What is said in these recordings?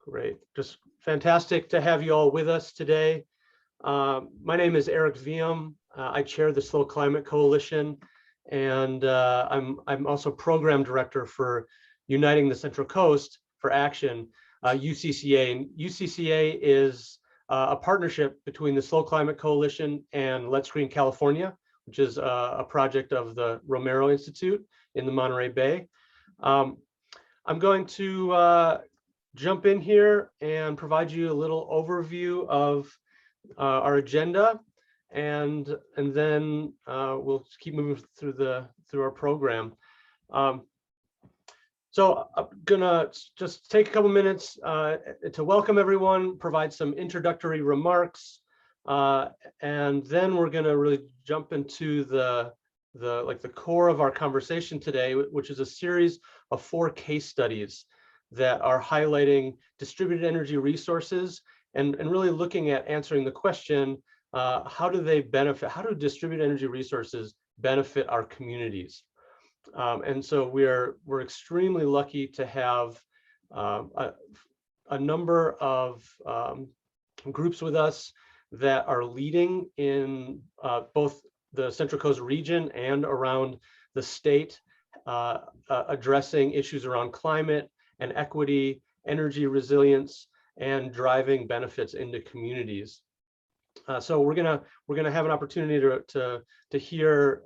Great, just fantastic to have you all with us today. My name is Eric Vium. I chair the Slow Climate Coalition, and I'm also program director for Uniting the Central Coast for Action, UCCA. And UCCA is a partnership between the Slow Climate Coalition and Let's Green California, which is a project of the Romero Institute in the Monterey Bay. I'm going to jump in here and provide you a little overview of our agenda, and then we'll keep moving through our program. So I'm gonna just take a couple minutes to welcome everyone, provide some introductory remarks, and then we're gonna really jump into the core of our conversation today, which is a series of 4 case studies that are highlighting distributed energy resources and really looking at answering the question, how do distributed energy resources benefit our communities? And so we're extremely lucky to have a number of groups with us that are leading in both the Central Coast region and around the state, addressing issues around climate and equity, energy resilience, and driving benefits into communities. So we're gonna have an opportunity to hear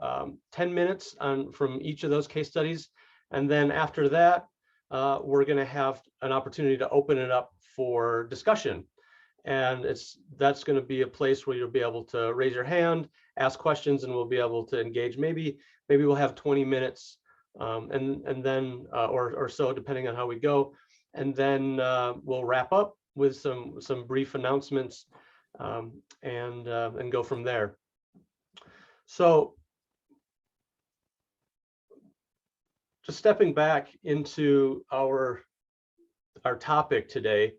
10 minutes from each of those case studies, and then after that, we're gonna have an opportunity to open it up for discussion. And that's going to be a place where you'll be able to raise your hand, ask questions, and we'll be able to engage. Maybe we'll have 20 minutes, and then or so, depending on how we go, and then we'll wrap up with some brief announcements, and go from there. So, just stepping back into our topic today,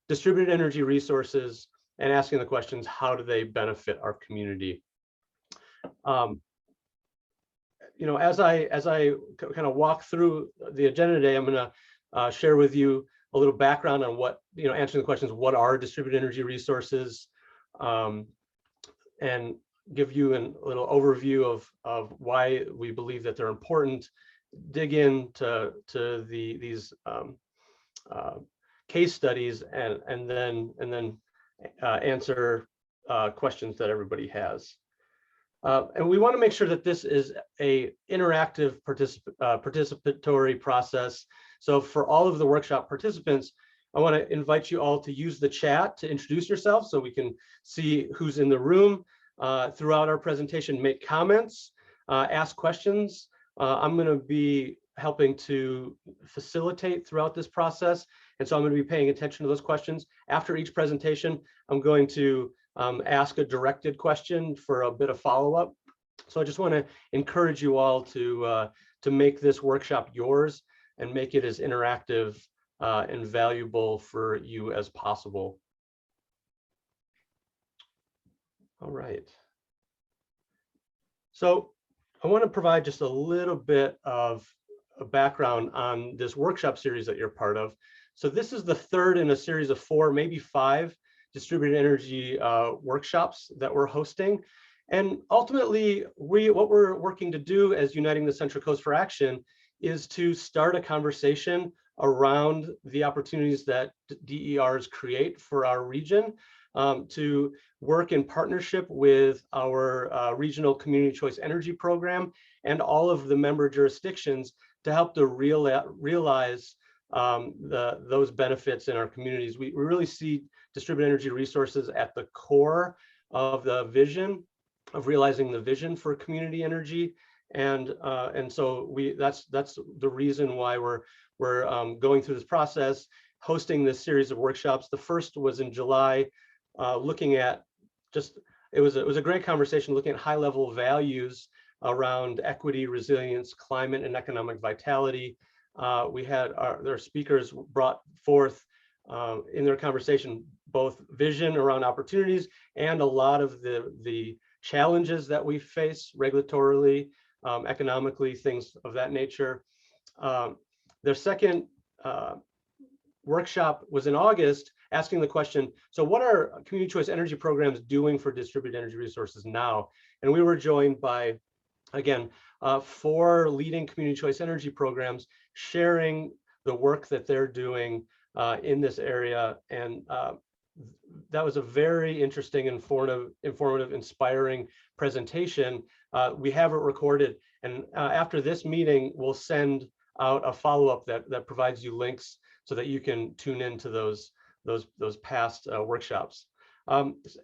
distributed energy resources, and asking the questions, how do they benefit our community? You know, as I kind of walk through the agenda today, I'm going to share with you a little background on what, answering the questions, what are distributed energy resources, and give you a little overview of why we believe that they're important, dig into these case studies, and then answer questions that everybody has. And we want to make sure that this is a interactive participatory process. So for all of the workshop participants, I want to invite you all to use the chat to introduce yourself so we can see who's in the room throughout our presentation, make comments, ask questions. I'm going to be helping to facilitate throughout this process. And so I'm going to be paying attention to those questions. After each presentation, I'm going to ask a directed question for a bit of follow-up. So I just want to encourage you all to make this workshop yours and make it as interactive and valuable for you as possible. All right. So I want to provide just a little bit of a background on this workshop series that you're part of. So this is the third in a series of 4, maybe 5 distributed energy workshops that we're hosting. And ultimately, what we're working to do as Uniting the Central Coast for Action is to start a conversation around the opportunities that DERs create for our region, to work in partnership with our regional community choice energy program and all of the member jurisdictions to help to realize those benefits in our communities. We really see distributed energy resources at the core of the vision, of realizing the vision for community energy, and so that's the reason why we're going through this process, hosting this series of workshops. The first was in July, looking at it was a great conversation, looking at high-level values around equity, resilience, climate, and economic vitality. We had their speakers brought forth in their conversation both vision around opportunities and a lot of the challenges that we face regulatorily, economically, things of that nature. Their second workshop was in August, asking the question, so what are community choice energy programs doing for distributed energy resources now? And we were joined by, again, 4 leading community choice energy programs sharing the work that they're doing in this area. And that was a very interesting, informative, inspiring presentation. We have it recorded, and after this meeting, we'll send out a follow-up that provides you links so that you can tune into those past workshops.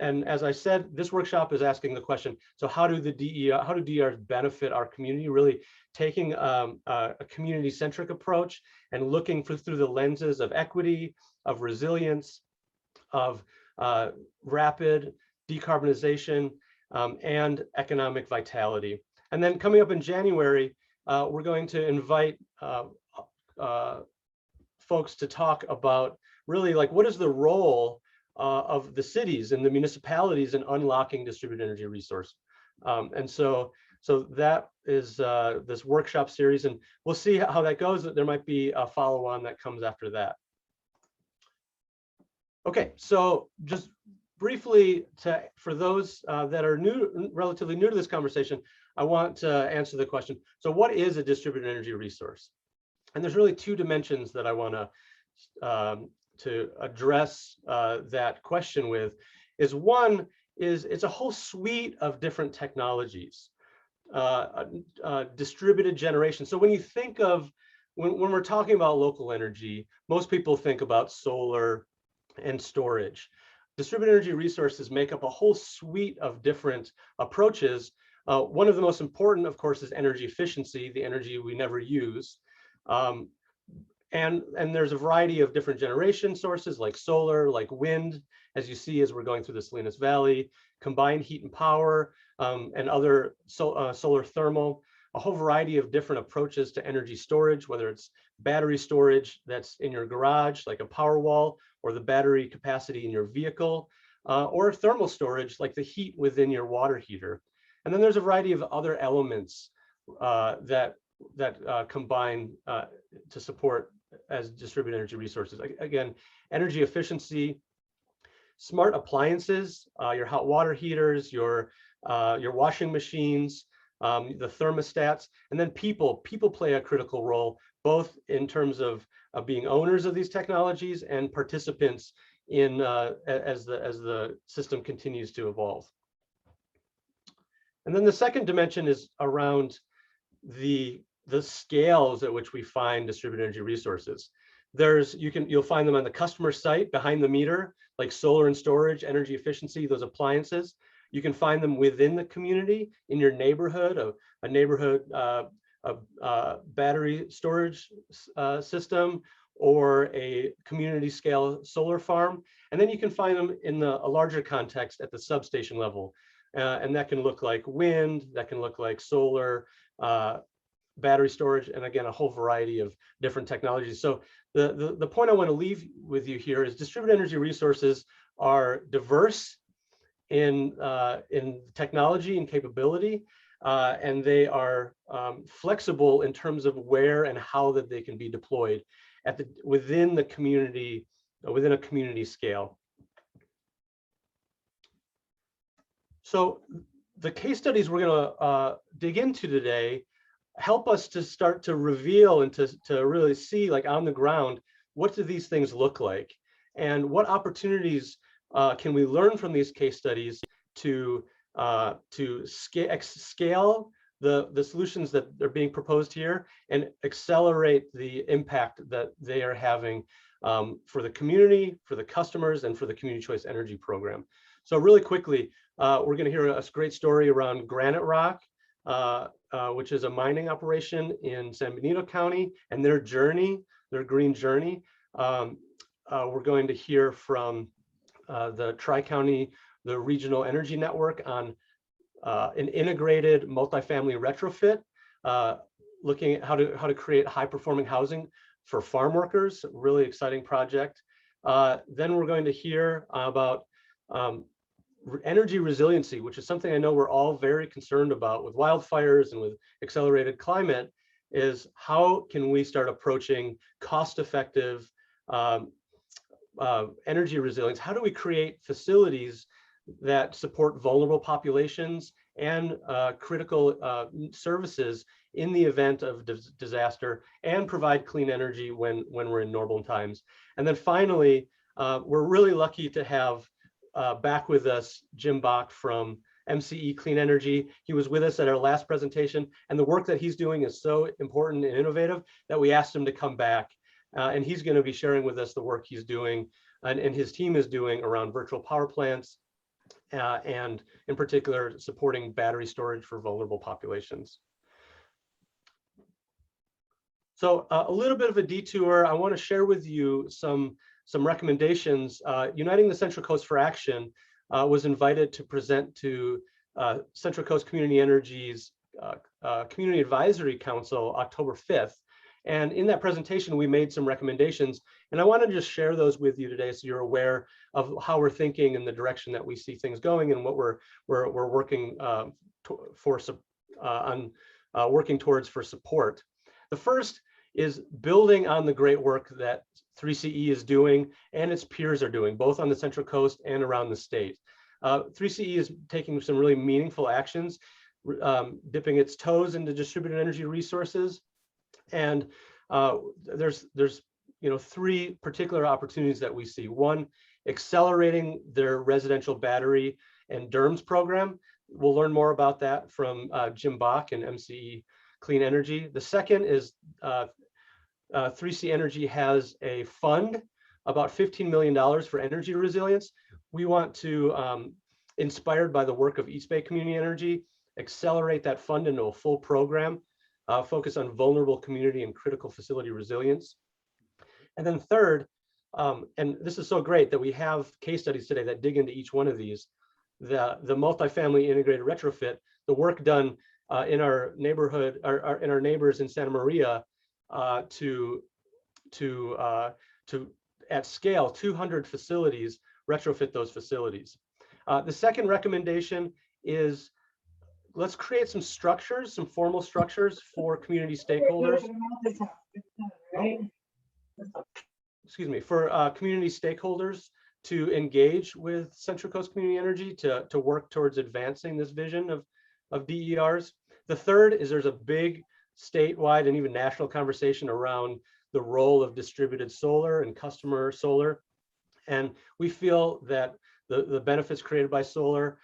And as I said, this workshop is asking the question, so how do DERs benefit our community? Really taking a community-centric approach and looking through the lenses of equity, of resilience, of rapid decarbonization, and economic vitality. And then coming up in January, we're going to invite folks to talk about really like what is the role of the cities and the municipalities in unlocking distributed energy resource. And so that is this workshop series, and we'll see how that goes. There might be a follow-on that comes after that. Okay, so just briefly, for those that are relatively new to this conversation, I want to answer the question, so what is a distributed energy resource? And there's really 2 dimensions that I want to address that question with. One is it's a whole suite of different technologies, distributed generation. So when you think of, when we're talking about local energy, most people think about solar and storage. Distributed energy resources make up a whole suite of different approaches. One of the most important, of course, is energy efficiency, the energy we never use. And there's a variety of different generation sources like solar, like wind, as you see as we're going through the Salinas Valley, combined heat and power, and other solar thermal, a whole variety of different approaches to energy storage, whether it's battery storage that's in your garage, like a power wall, or the battery capacity in your vehicle, or thermal storage, like the heat within your water heater. And then there's a variety of other elements that combine to support as distributed energy resources. Again, energy efficiency, smart appliances, your hot water heaters, your washing machines, the thermostats, and then people play a critical role, both in terms of being owners of these technologies and participants in as the system continues to evolve. And then the second dimension is around the scales at which we find distributed energy resources. You'll find them on the customer site behind the meter, like solar and storage, energy efficiency, those appliances. You can find them within the community, in your neighborhood, a neighborhood battery storage system, or a community scale solar farm. And then you can find them in a larger context at the substation level. And that can look like wind, that can look like solar, battery storage, and again, a whole variety of different technologies. So the point I want to leave with you here is distributed energy resources are diverse in technology and capability, and they are flexible in terms of where and how that they can be deployed within a community scale. So the case studies we're going to dig into today help us to start to reveal and to really see, like on the ground, what do these things look like, and what opportunities can we learn from these case studies to scale the solutions that are being proposed here and accelerate the impact that they are having for the community, for the customers, and for the community choice energy program. So really quickly, we're going to hear a great story around Granite Rock, which is a mining operation in San Benito County, and their green journey. We're going to hear from the TriCounty, the regional energy network, on an integrated multifamily retrofit, looking at how to create high-performing housing for farm workers. Really exciting project. Then we're going to hear about energy resiliency, which is something I know we're all very concerned about with wildfires and with accelerated climate, is how can we start approaching cost-effective energy resilience? How do we create facilities that support vulnerable populations and critical services in the event of disaster, and provide clean energy when we're in normal times? And then finally, we're really lucky to have back with us Jim Bach from MCE Clean Energy. He was with us at our last presentation, and the work that he's doing is so important and innovative that we asked him to come back. And he's going to be sharing with us the work he's doing and his team is doing around virtual power plants, and in particular supporting battery storage for vulnerable populations. So a little bit of a detour. I want to share with you some recommendations. Uniting the Central Coast for Action was invited to present to Central Coast Community Energy's Community Advisory Council October 5th. And in that presentation, we made some recommendations, and I want to just share those with you today so you're aware of how we're thinking and the direction that we see things going and what we're working working towards for support. The first is building on the great work that 3CE is doing and its peers are doing, both on the Central Coast and around the state. 3CE is taking some really meaningful actions, dipping its toes into distributed energy resources. And there's three particular opportunities that we see. One, accelerating their residential battery and DERMS program. We'll learn more about that from Jim Bach and MCE Clean Energy. The second is 3C Energy has a fund, about $15 million for energy resilience. We want to, inspired by the work of East Bay Community Energy, accelerate that fund into a full program, focus on vulnerable community and critical facility resilience. And then third, and this is so great that we have case studies today that dig into each one of these, the multifamily integrated retrofit, the work done in our neighborhood, in our neighbors in Santa Maria, to at scale 200 facilities, retrofit those facilities. The second recommendation is let's create some structures, some formal structures for community stakeholders. Excuse me, for community stakeholders to engage with Central Coast Community Energy to work towards advancing this vision of DERs. The third is there's a big statewide and even national conversation around the role of distributed solar and customer solar. And we feel that the benefits created by solar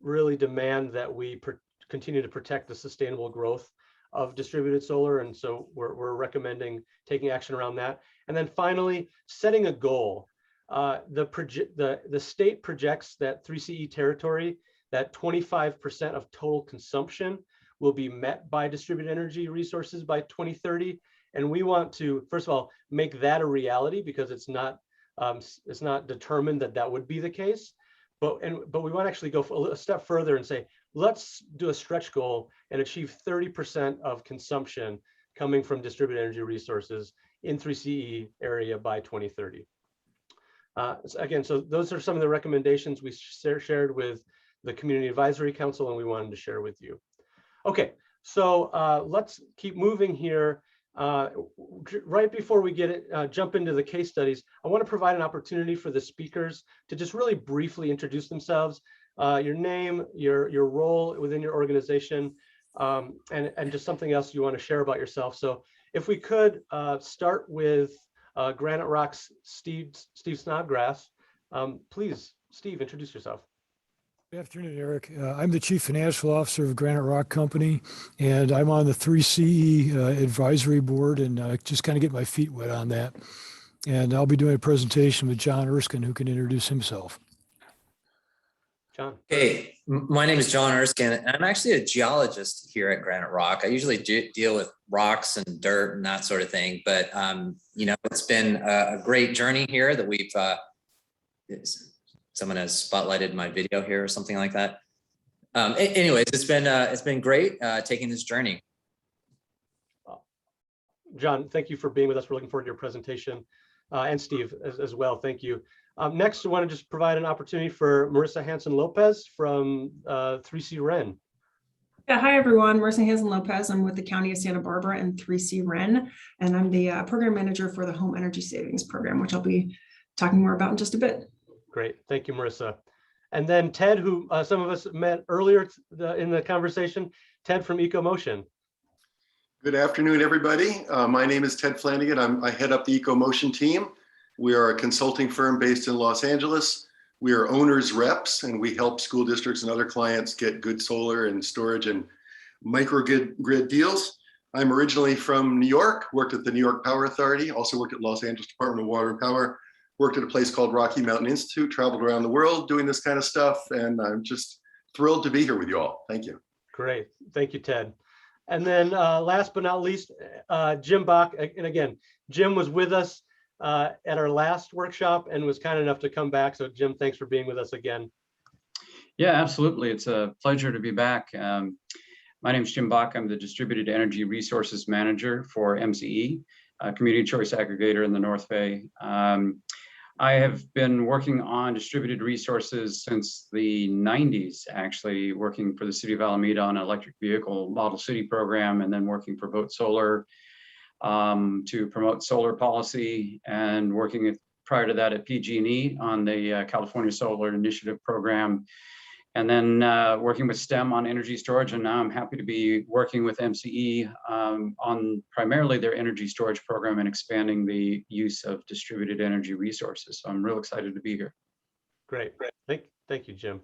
really demand that we continue to protect the sustainable growth of distributed solar. And so we're recommending taking action around that. And then finally, setting a goal. The state projects that 3CE territory, that 25% of total consumption will be met by distributed energy resources by 2030. And we want to, first of all, make that a reality because it's not determined that would be the case. But we want to actually go a step further and say, let's do a stretch goal and achieve 30% of consumption coming from distributed energy resources in 3CE area by 2030. Again, so those are some of the recommendations we shared with the Community Advisory Council and we wanted to share with you. Okay, so let's keep moving here. Right before we jump into the case studies, I want to provide an opportunity for the speakers to just really briefly introduce themselves, your name, your role within your organization, and just something else you want to share about yourself. So if we could start with Granite Rock's Steve Snodgrass. Please, Steve, introduce yourself. Good afternoon, Eric. I'm the Chief Financial Officer of Granite Rock Company, and I'm on the 3CE Advisory Board, and just kind of get my feet wet on that. And I'll be doing a presentation with John Erskine, who can introduce himself. John. Hey, my name is John Erskine, and I'm actually a geologist here at Granite Rock. I usually deal with rocks and dirt and that sort of thing, but it's been a great journey here that we've. Someone has spotlighted my video here or something like that. Anyways, it's been great taking this journey. John, thank you for being with us. We're looking forward to your presentation, and Steve as well. Thank you. Next, I want to just provide an opportunity for Marissa Hanson-Lopez from 3C Ren. Yeah, hi everyone. Marissa Hazen Lopez. I'm with the County of Santa Barbara and 3C Ren, and I'm the program manager for the Home Energy Savings Program, which I'll be talking more about in just a bit. Great, thank you, Marissa. And then Ted, who some of us met earlier in the conversation, Ted from EcoMotion. Good afternoon, everybody. My name is Ted Flanagan. I head up the EcoMotion team. We are a consulting firm based in Los Angeles. We are owners reps, and we help school districts and other clients get good solar and storage and microgrid deals. I'm originally from New York, worked at the New York Power Authority, also worked at Los Angeles Department of Water and Power, worked at a place called Rocky Mountain Institute, traveled around the world doing this kind of stuff, and I'm just thrilled to be here with you all. Thank you. Great, thank you, Ted. And then last but not least, Jim Bach. And again, Jim was with us at our last workshop and was kind enough to come back. So Jim, thanks for being with us again. Yeah, absolutely. It's a pleasure to be back. My name is Jim Bach. I'm the Distributed Energy Resources Manager for MCE, Community Choice Aggregator in the North Bay. I have been working on distributed resources since the 90s, actually working for the City of Alameda on an electric vehicle model city program, and then working for Vote Solar to promote solar policy, and working prior to that at PG&E on the California Solar Initiative program, and then working with STEM on energy storage. And now I'm happy to be working with MCE on primarily their energy storage program and expanding the use of distributed energy resources. So I'm real excited to be here. Great, thank you, Jim.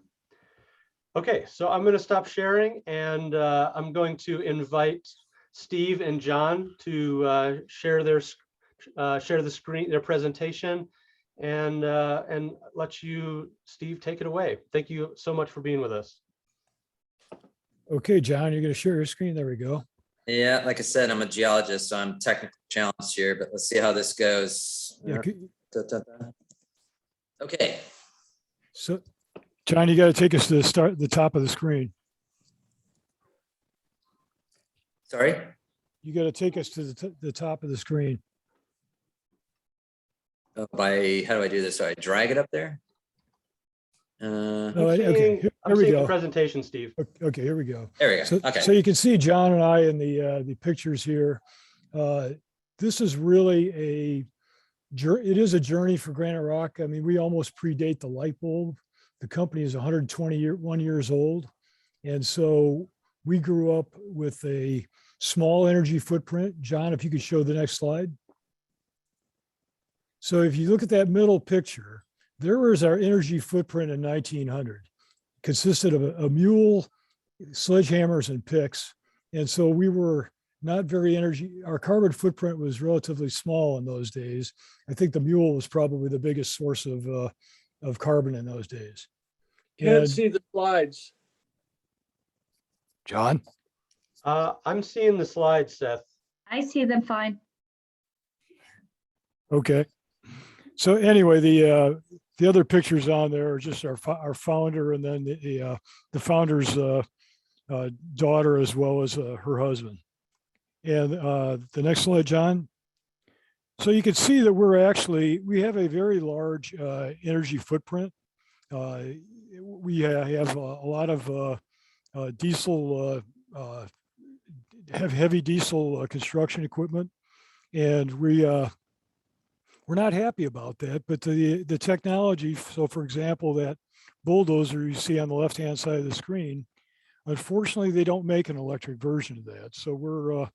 Okay, so I'm going to stop sharing, and I'm going to invite Steve and John to share the screen, their presentation, and let you, Steve, take it away. Thank you so much for being with us. Okay, John, you're going to share your screen. There we go. Yeah, like I said, I'm a geologist, so I'm technically challenged here, but let's see how this goes. Yeah. Okay. So, John, you got to take us to the top of the screen. Sorry. You got to take us to the top of the screen. Oh, how do I do this? So I drag it up there. Okay, here I'm we seeing go. the presentation, Steve. Okay, here we go. There we go. So, Okay. so you can see John and I in the pictures here. This is really it is a journey for Granite Rock. I mean, we almost predate the light bulb. The company is 121 years old. And so we grew up with a small energy footprint. John, if you could show the next slide. So if you look at that middle picture, there was our energy footprint in 1900. Consisted of a mule, sledgehammers, and picks. And so we were not very our carbon footprint was relatively small in those days. I think the mule was probably the biggest source of carbon in those days. Can't see the slides. John? I'm seeing the slides, Seth. I see them fine. Okay. So anyway, the other pictures on there are just our founder, and then the founder's daughter, as well as her husband. And the next slide, John. So you can see that we have a very large energy footprint. We have a lot of diesel, have heavy diesel construction equipment, and we're not happy about that, but the technology. So for example, that bulldozer you see on the left-hand side of the screen, unfortunately, they don't make an electric version of that. So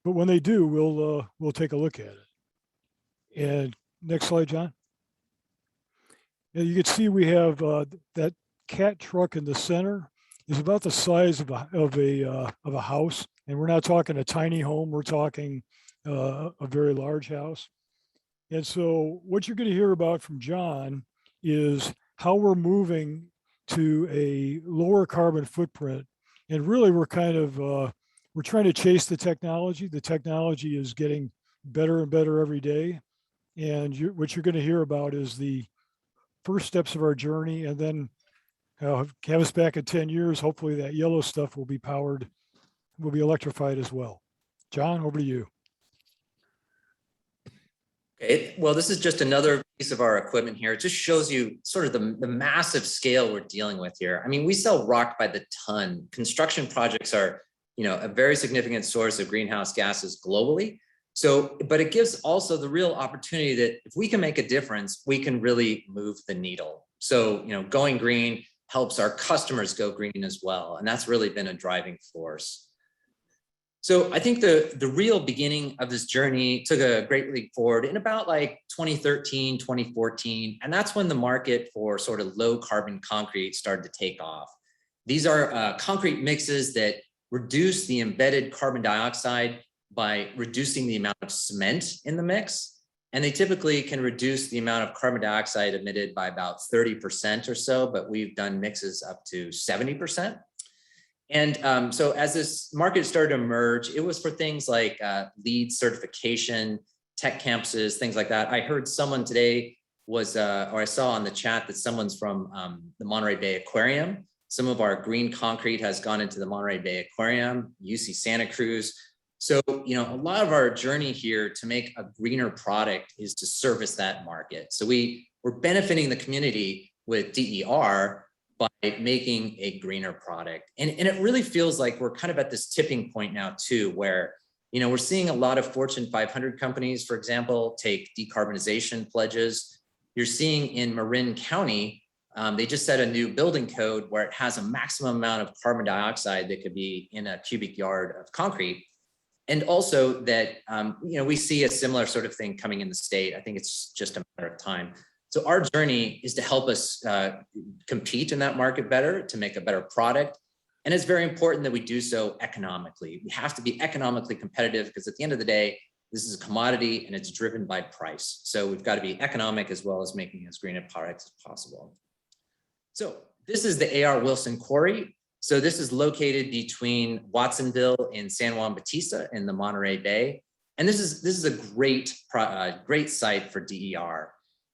but when they do, we'll take a look at it. And next slide, John. And you can see we have that cat truck in the center is about the size of a house, and we're not talking a tiny home. We're talking a very large house. And so what you're going to hear about from John is how we're moving to a lower carbon footprint. And really, we're trying to chase the technology. The technology is getting better and better every day. And what you're going to hear about is the first steps of our journey. And then have us back in 10 years. Hopefully that yellow stuff will be electrified as well. John, over to you. Well, this is just another piece of our equipment here. It just shows you sort of the massive scale we're dealing with here. I mean, we sell rock by the ton. Construction projects are, a very significant source of greenhouse gases globally. So, but it gives also the real opportunity that if we can make a difference, we can really move the needle. So, going green helps our customers go green as well. And that's really been a driving force. So I think the real beginning of this journey took a great leap forward in about like 2013, 2014. And that's when the market for sort of low carbon concrete started to take off. These are concrete mixes that reduce the embedded carbon dioxide by reducing the amount of cement in the mix. And they typically can reduce the amount of carbon dioxide emitted by about 30% or so, but we've done mixes up to 70%. And so as this market started to emerge, it was for things like LEED certification, tech campuses, things like that. I heard someone today was, or I saw on the chat that someone's from the Monterey Bay Aquarium. Some of our green concrete has gone into the Monterey Bay Aquarium, UC Santa Cruz. So, a lot of our journey here to make a greener product is to service that market. So we're benefiting the community with DER by making a greener product. And it really feels like we're kind of at this tipping point now too, where, we're seeing a lot of Fortune 500 companies, for example, take decarbonization pledges. You're seeing in Marin County, they just set a new building code where it has a maximum amount of carbon dioxide that could be in a cubic yard of concrete. And also that, we see a similar sort of thing coming in the state. I think it's just a matter of time. So our journey is to help us compete in that market better, to make a better product. And it's very important that we do so economically. We have to be economically competitive because at the end of the day, this is a commodity and it's driven by price. So we've got to be economic as well as making as green a product as possible. So this is the A.R. Wilson Quarry. So this is located between Watsonville and San Juan Bautista in the Monterey Bay. And this is a great site for DER.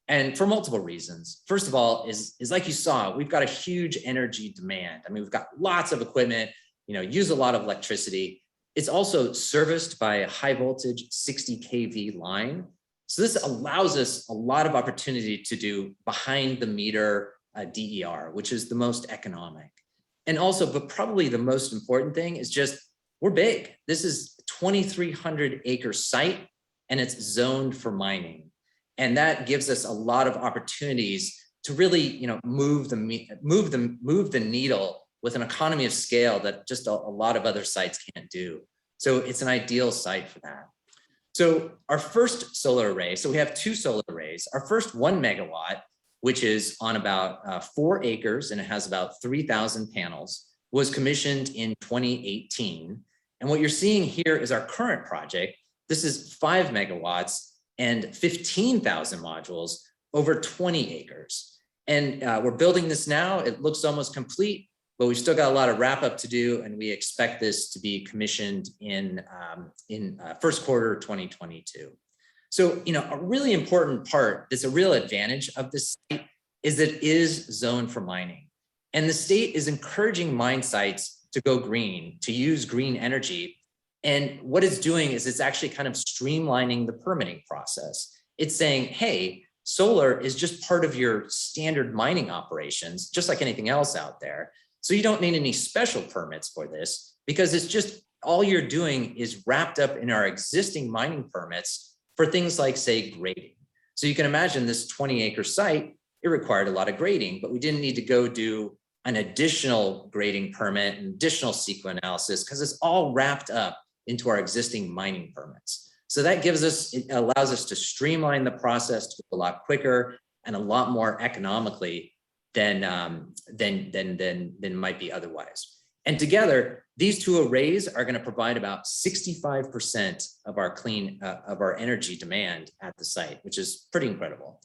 And for multiple reasons. First of all, is like you saw, we've got a huge energy demand. I mean, we've got lots of equipment, use a lot of electricity. It's also serviced by a high voltage 60 kV line. So this allows us a lot of opportunity to do behind the meter DER, which is the most economic. And also, but probably the most important thing is just, we're big. This is 2,300 acre site and it's zoned for mining. And that gives us a lot of opportunities to really, move the needle with an economy of scale that just a lot of other sites can't do. So it's an ideal site for that. So our first solar array, so we have two solar arrays. Our first 1 megawatt, which is on about 4 acres and it has about 3,000 panels, was commissioned in 2018. And what you're seeing here is our current project. This is 5 megawatts. And 15,000 modules over 20 acres. And we're building this now. It looks almost complete, but we've still got a lot of wrap up to do. And we expect this to be commissioned in first quarter 2022. So, a really important part that's a real advantage of this site is that it is zoned for mining. And the state is encouraging mine sites to go green, to use green energy. And what it's doing is it's actually kind of streamlining the permitting process. It's saying, hey, solar is just part of your standard mining operations, just like anything else out there. So you don't need any special permits for this because it's just all you're doing is wrapped up in our existing mining permits for things like, say, grading. So you can imagine this 20-acre site, it required a lot of grading, but we didn't need to go do an additional grading permit and additional CEQA analysis because it's all wrapped up into our existing mining permits. So that it allows us to streamline the process to a lot quicker and a lot more economically than might be otherwise. And together, these two arrays are going to provide about 65% of our energy demand at the site, which is pretty incredible.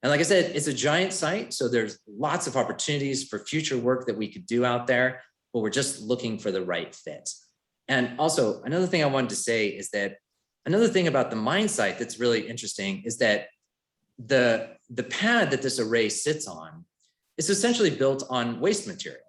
And like I said, it's a giant site, so there's lots of opportunities for future work that we could do out there, but we're just looking for the right fit. And also, another thing I wanted to say is that another thing about the mine site that's really interesting is that the pad that this array sits on is essentially built on waste material.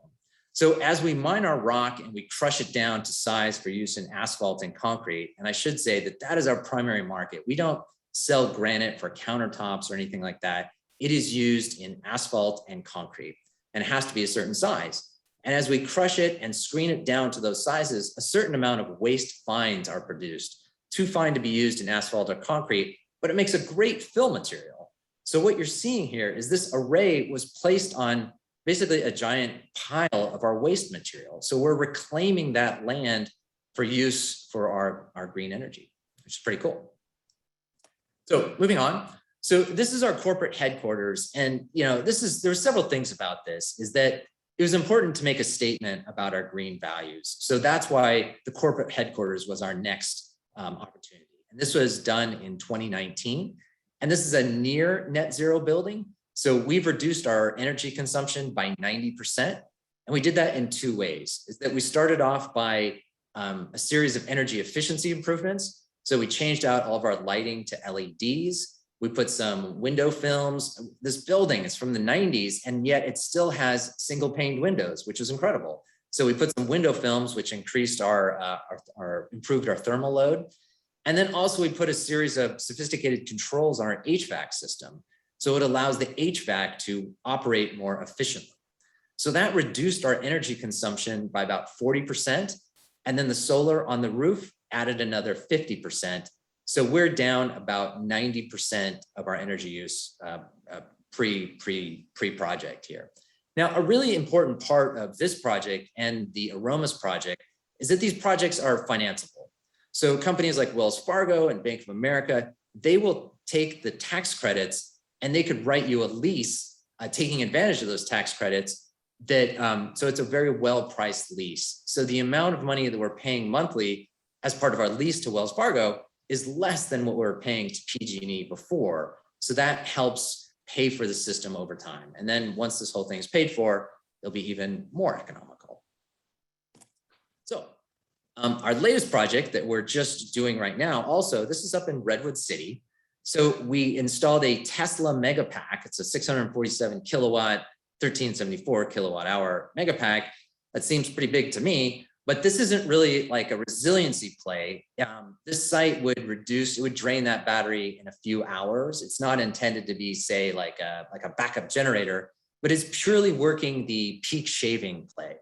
So as we mine our rock and we crush it down to size for use in asphalt and concrete, and I should say that that is our primary market. We don't sell granite for countertops or anything like that. It is used in asphalt and concrete, and it has to be a certain size. And as we crush it and screen it down to those sizes, a certain amount of waste fines are produced, too fine to be used in asphalt or concrete, but it makes a great fill material. So what you're seeing here is this array was placed on basically a giant pile of our waste material. So we're reclaiming that land for use for our green energy, which is pretty cool. So moving on. So this is our corporate headquarters. And there's several things about this, is that it was important to make a statement about our green values. So that's why the corporate headquarters was our next opportunity. And this was done in 2019. And this is a near net zero building. So we've reduced our energy consumption by 90%. And we did that in two ways. Is that we started off by a series of energy efficiency improvements. So we changed out all of our lighting to LEDs. We put some window films. This building is from the 90s, and yet it still has single pane windows, which is incredible. So we put some window films, which increased improved our thermal load. And then also we put a series of sophisticated controls on our HVAC system. So it allows the HVAC to operate more efficiently. So that reduced our energy consumption by about 40%. And then the solar on the roof added another 50%. So we're down about 90% of our energy use pre-project here. Now, a really important part of this project and the Aromas project is that these projects are financeable. So companies like Wells Fargo and Bank of America, they will take the tax credits and they could write you a lease taking advantage of those tax credits so it's a very well-priced lease. So the amount of money that we're paying monthly as part of our lease to Wells Fargo is less than what we were paying to PG&E before. So that helps pay for the system over time. And then once this whole thing is paid for, it'll be even more economical. So our latest project that we're just doing right now, also, this is up in Redwood City. So we installed a Tesla Megapack. It's a 647 kilowatt, 1374 kilowatt hour Megapack. That seems pretty big to me. But this isn't really like a resiliency play. This site would drain that battery in a few hours. It's not intended to be, say, like a backup generator, but it's purely working the peak shaving play.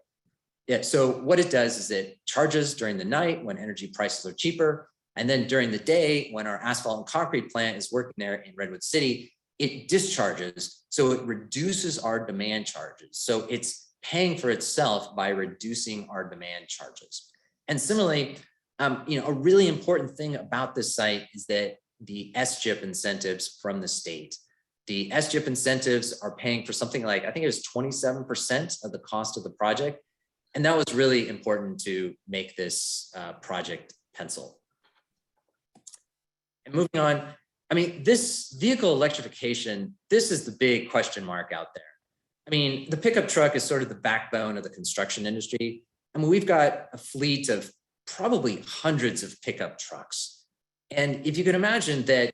Yeah, so what it does is it charges during the night when energy prices are cheaper. And then during the day, when our asphalt and concrete plant is working there in Redwood City, it discharges. So it reduces our demand charges. So it's paying for itself by reducing our demand charges. And similarly, a really important thing about this site is that the SGIP incentives from the state. The SGIP incentives are paying for something like, I think it was 27% of the cost of the project. And that was really important to make this project pencil. And moving on, this vehicle electrification, this is the big question mark out there. The pickup truck is sort of the backbone of the construction industry. We've got a fleet of probably hundreds of pickup trucks. And if you can imagine that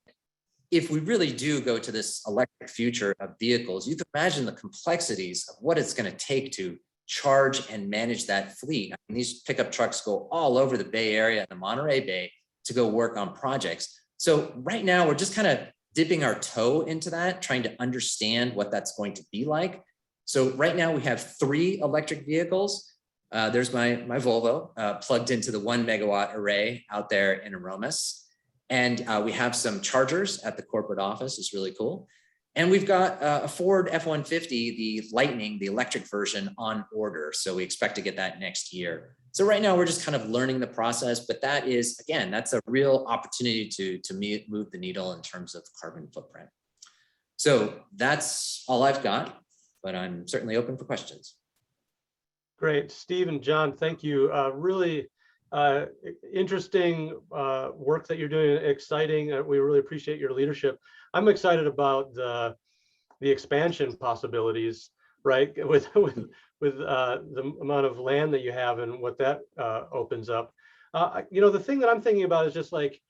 if we really do go to this electric future of vehicles, you can imagine the complexities of what it's going to take to charge and manage that fleet. These pickup trucks go all over the Bay Area and the Monterey Bay to go work on projects. So right now we're just kind of dipping our toe into that, trying to understand what that's going to be like. So right now we have 3 electric vehicles. There's my Volvo plugged into the 1 megawatt array out there in Aromas. And we have some chargers at the corporate office. It's really cool. And we've got a Ford F-150, the Lightning, the electric version, on order. So we expect to get that next year. So right now we're just kind of learning the process, but that is, again, that's a real opportunity to move the needle in terms of carbon footprint. So that's all I've got, but I'm certainly open for questions. Great, Steve and John, thank you. Really interesting work that you're doing, exciting. We really appreciate your leadership. I'm excited about the expansion possibilities, right? With the amount of land that you have and what that opens up. The thing that I'm thinking about is just like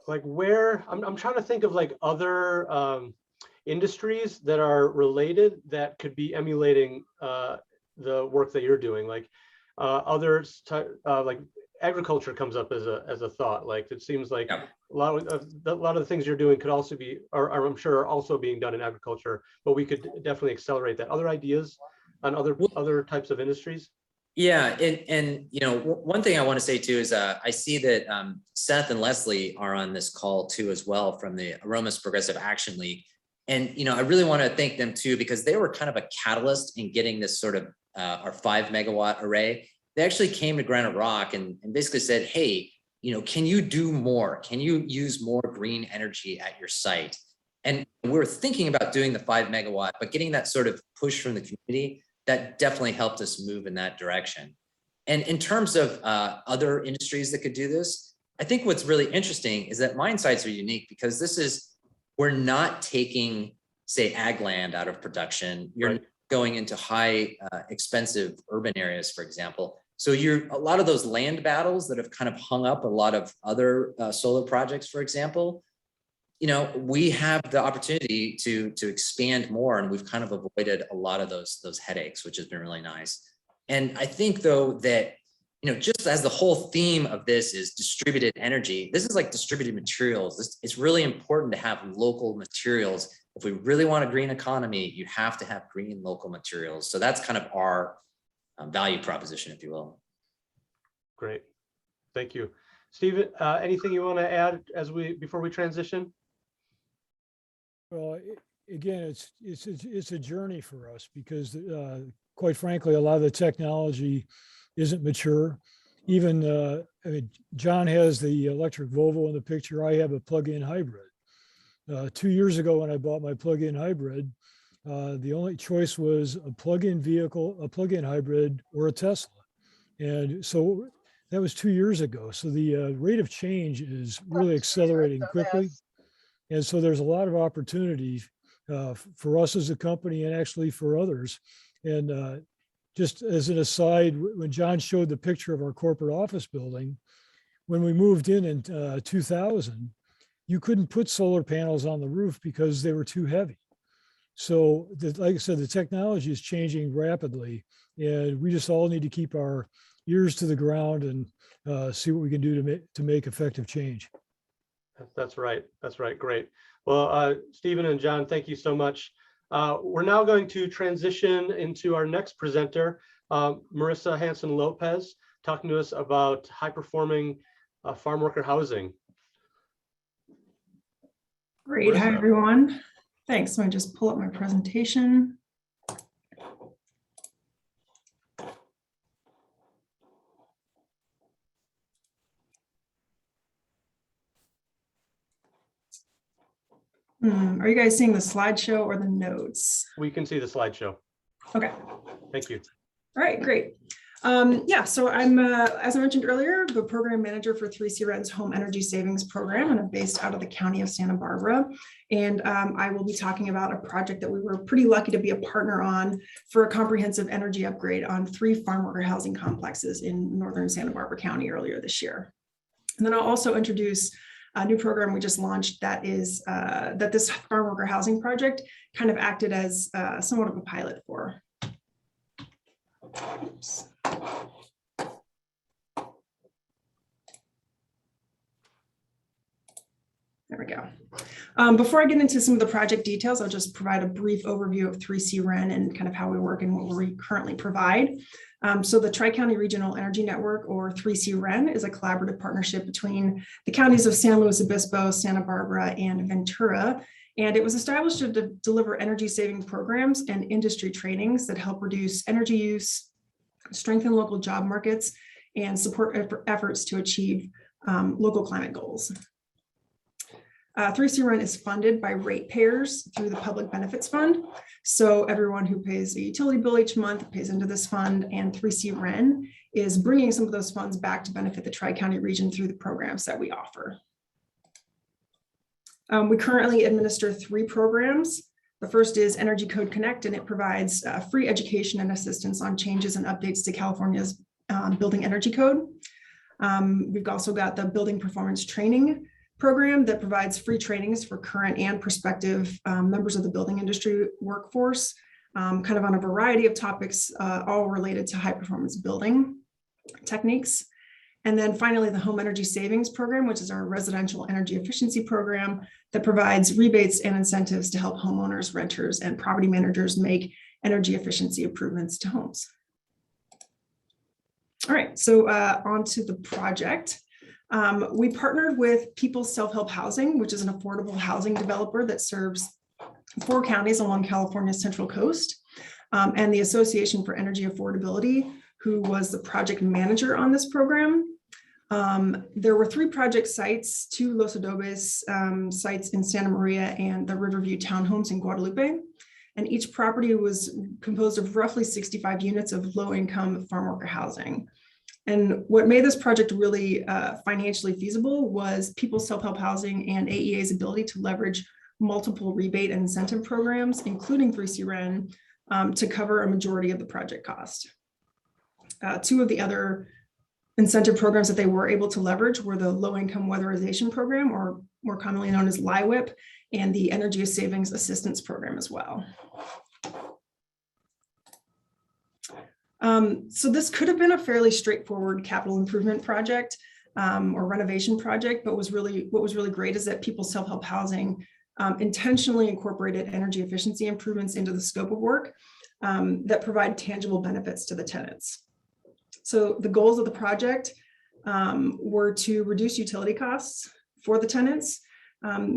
where I'm trying to think of like other industries that are related that could be emulating the work that you're doing, like others, like agriculture comes up as a thought. Like it seems like a lot of the things you're doing could also be, or I'm sure are also being done in agriculture, but we could definitely accelerate that. Other ideas on other types of industries? Yeah, and you know, one thing I want to say too is I see that Seth and Leslie are on this call too as well from the Aromas Progressive Action League, and you know, I really want to thank them too because they were kind of a catalyst in getting this sort of our 5 megawatt array. They actually came to Granite Rock and basically said, hey, you know, can you do more? Can you use more green energy at your site? And we were thinking about doing the 5 megawatt, but getting that sort of push from the community, that definitely helped us move in that direction. And in terms of other industries that could do this, I think what's really interesting is that mine sites are unique because we're not taking, say, ag land out of production. You're Right. going into high expensive urban areas, for example. So a lot of those land battles that have kind of hung up a lot of other solar projects, for example, you know, we have the opportunity to expand more, and we've kind of avoided a lot of those headaches, which has been really nice. And I think though that, you know, just as the whole theme of this is distributed energy, this is like distributed materials. It's really important to have local materials. If we really want a green economy, you have to have green local materials. So that's kind of our value proposition, if you will. Great, thank you. Stephen, anything you want to add before we transition? Well, again, it's a journey for us because, quite frankly, a lot of the technology isn't mature. Even I mean, John has the electric Volvo in the picture. I have a plug-in hybrid. 2 years ago, when I bought my plug-in hybrid, the only choice was a plug-in vehicle, a plug-in hybrid, or a Tesla. And so that was 2 years ago. So the rate of change is really accelerating quickly. And so there's a lot of opportunity for us as a company and actually for others. And just as an aside, when John showed the picture of our corporate office building, when we moved in 2000, you couldn't put solar panels on the roof because they were too heavy. So like I said, the technology is changing rapidly, and we just all need to keep our ears to the ground and see what we can do to make effective change. That's right. That's right. Great. Well, Stephen and John, thank you so much. We're now going to transition into our next presenter, Marissa Hanson-Lopez, talking to us about high-performing farm worker housing. Great. Marissa. Hi, everyone. Thanks. Let me just pull up my presentation. Are you guys seeing the slideshow or the notes? We can see the slideshow. Okay. Thank you. All right, great. Yeah, so I'm, as I mentioned earlier, the program manager for 3C Ren's Home Energy Savings Program, and I'm based out of the county of Santa Barbara. And I will be talking about a project that we were pretty lucky to be a partner on for a comprehensive energy upgrade on 3 farm worker housing complexes in northern Santa Barbara County earlier this year. And then I'll also introduce a new program we just launched that is that this farm worker housing project kind of acted as somewhat of a pilot for. Oops. There we go. Before I get into some of the project details, I'll just provide a brief overview of 3C Ren and kind of how we work and what we currently provide. So the TriCounty Regional Energy Network, or 3C Ren, is a collaborative partnership between the counties of San Luis Obispo, Santa Barbara, and Ventura. And it was established to deliver energy saving programs and industry trainings that help reduce energy use, strengthen local job markets, and support efforts to achieve local climate goals. 3C Ren is funded by ratepayers through the Public Benefits Fund. So everyone who pays a utility bill each month pays into this fund, and 3C Ren is bringing some of those funds back to benefit the Tri-County region through the programs that we offer. We currently administer 3 programs. The first is Energy Code Connect, and it provides free education and assistance on changes and updates to California's building energy code. We've also got the Building Performance Training program that provides free trainings for current and prospective members of the building industry workforce, kind of on a variety of topics, all related to high performance building techniques. And then finally, the Home Energy Savings Program, which is our residential energy efficiency program that provides rebates and incentives to help homeowners, renters, and property managers make energy efficiency improvements to homes. All right, so on to the project. We partnered with People's Self-Help Housing, which is an affordable housing developer that serves 4 counties along California's Central Coast, and the Association for Energy Affordability, who was the project manager on this program. There were 3 project sites, 2 Los Adobes sites in Santa Maria and the Riverview Townhomes in Guadalupe. And each property was composed of roughly 65 units of low-income farm worker housing. And what made this project really financially feasible was People's Self-Help Housing and AEA's ability to leverage multiple rebate and incentive programs, including 3C REN, to cover a majority of the project cost. 2 of the other incentive programs that they were able to leverage were the Low-Income Weatherization Program, or more commonly known as LIWIP, and the Energy Savings Assistance Program as well. So this could have been a fairly straightforward capital improvement project or renovation project, but what was really great is that People's Self-Help Housing intentionally incorporated energy efficiency improvements into the scope of work that provide tangible benefits to the tenants. So the goals of the project were to reduce utility costs for the tenants.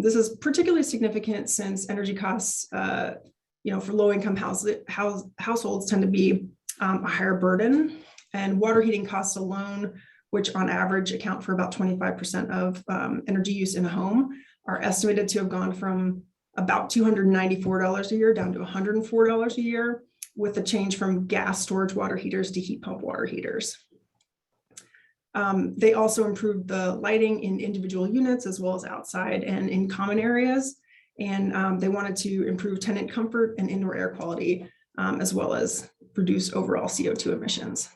This is particularly significant since energy costs, for low-income households tend to be a higher burden, and water heating costs alone, which on average account for about 25% of energy use in a home, are estimated to have gone from about $294 a year down to $104 a year, with the change from gas storage water heaters to heat pump water heaters. They also improved the lighting in individual units as well as outside and in common areas. And they wanted to improve tenant comfort and indoor air quality, as well as reduce overall CO2 emissions.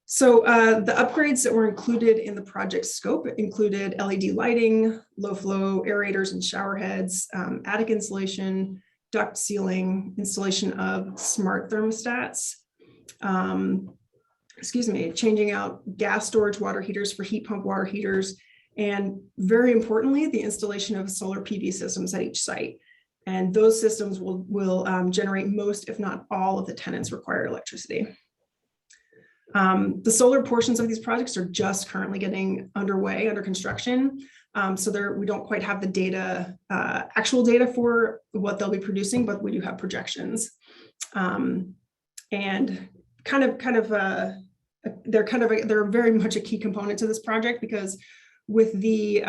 So the upgrades that were included in the project scope included LED lighting, low flow aerators and shower heads, attic insulation, duct sealing, installation of smart thermostats, changing out gas storage water heaters for heat pump water heaters, and very importantly, the installation of solar PV systems at each site. And those systems will generate most, if not all, of the tenants' required electricity. The solar portions of these projects are just currently getting underway, under construction. So we don't quite have the data, actual data for what they'll be producing, but we do have projections. And they're very much a key component to this project, because with the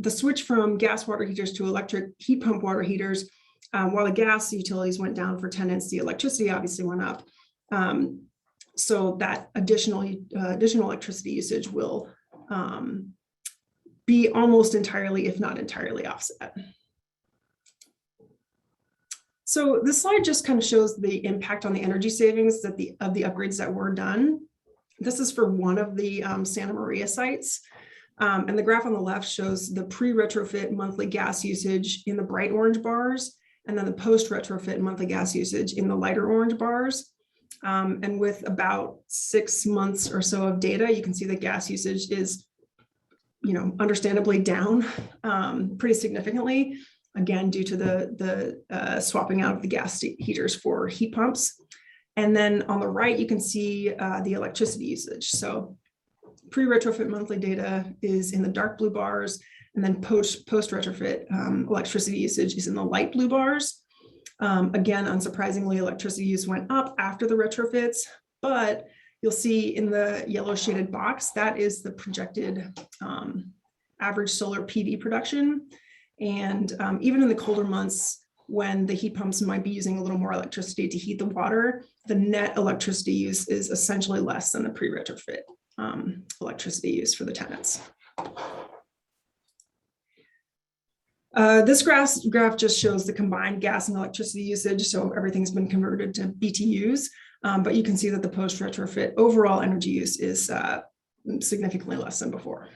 switch from gas water heaters to electric heat pump water heaters, while the gas utilities went down for tenants, the electricity obviously went up. So that additional electricity usage will be almost entirely, if not entirely, offset. So this slide just kind of shows the impact on the energy savings of the upgrades that were done. This is for one of the Santa Maria sites. And the graph on the left shows the pre-retrofit monthly gas usage in the bright orange bars, and then the post-retrofit monthly gas usage in the lighter orange bars. And with about 6 months or so of data, you can see that gas usage is, understandably down pretty significantly, again, due to the swapping out of the gas heaters for heat pumps. And then on the right, you can see the electricity usage. So pre-retrofit monthly data is in the dark blue bars, and then post-retrofit electricity usage is in the light blue bars. Again, unsurprisingly, electricity use went up after the retrofits, but you'll see in the yellow shaded box, that is the projected average solar PV production. And even in the colder months, when the heat pumps might be using a little more electricity to heat the water, the net electricity use is essentially less than the pre-retrofit electricity use for the tenants. This graph just shows the combined gas and electricity usage, so everything's been converted to BTUs, but you can see that the post-retrofit overall energy use is significantly less than before.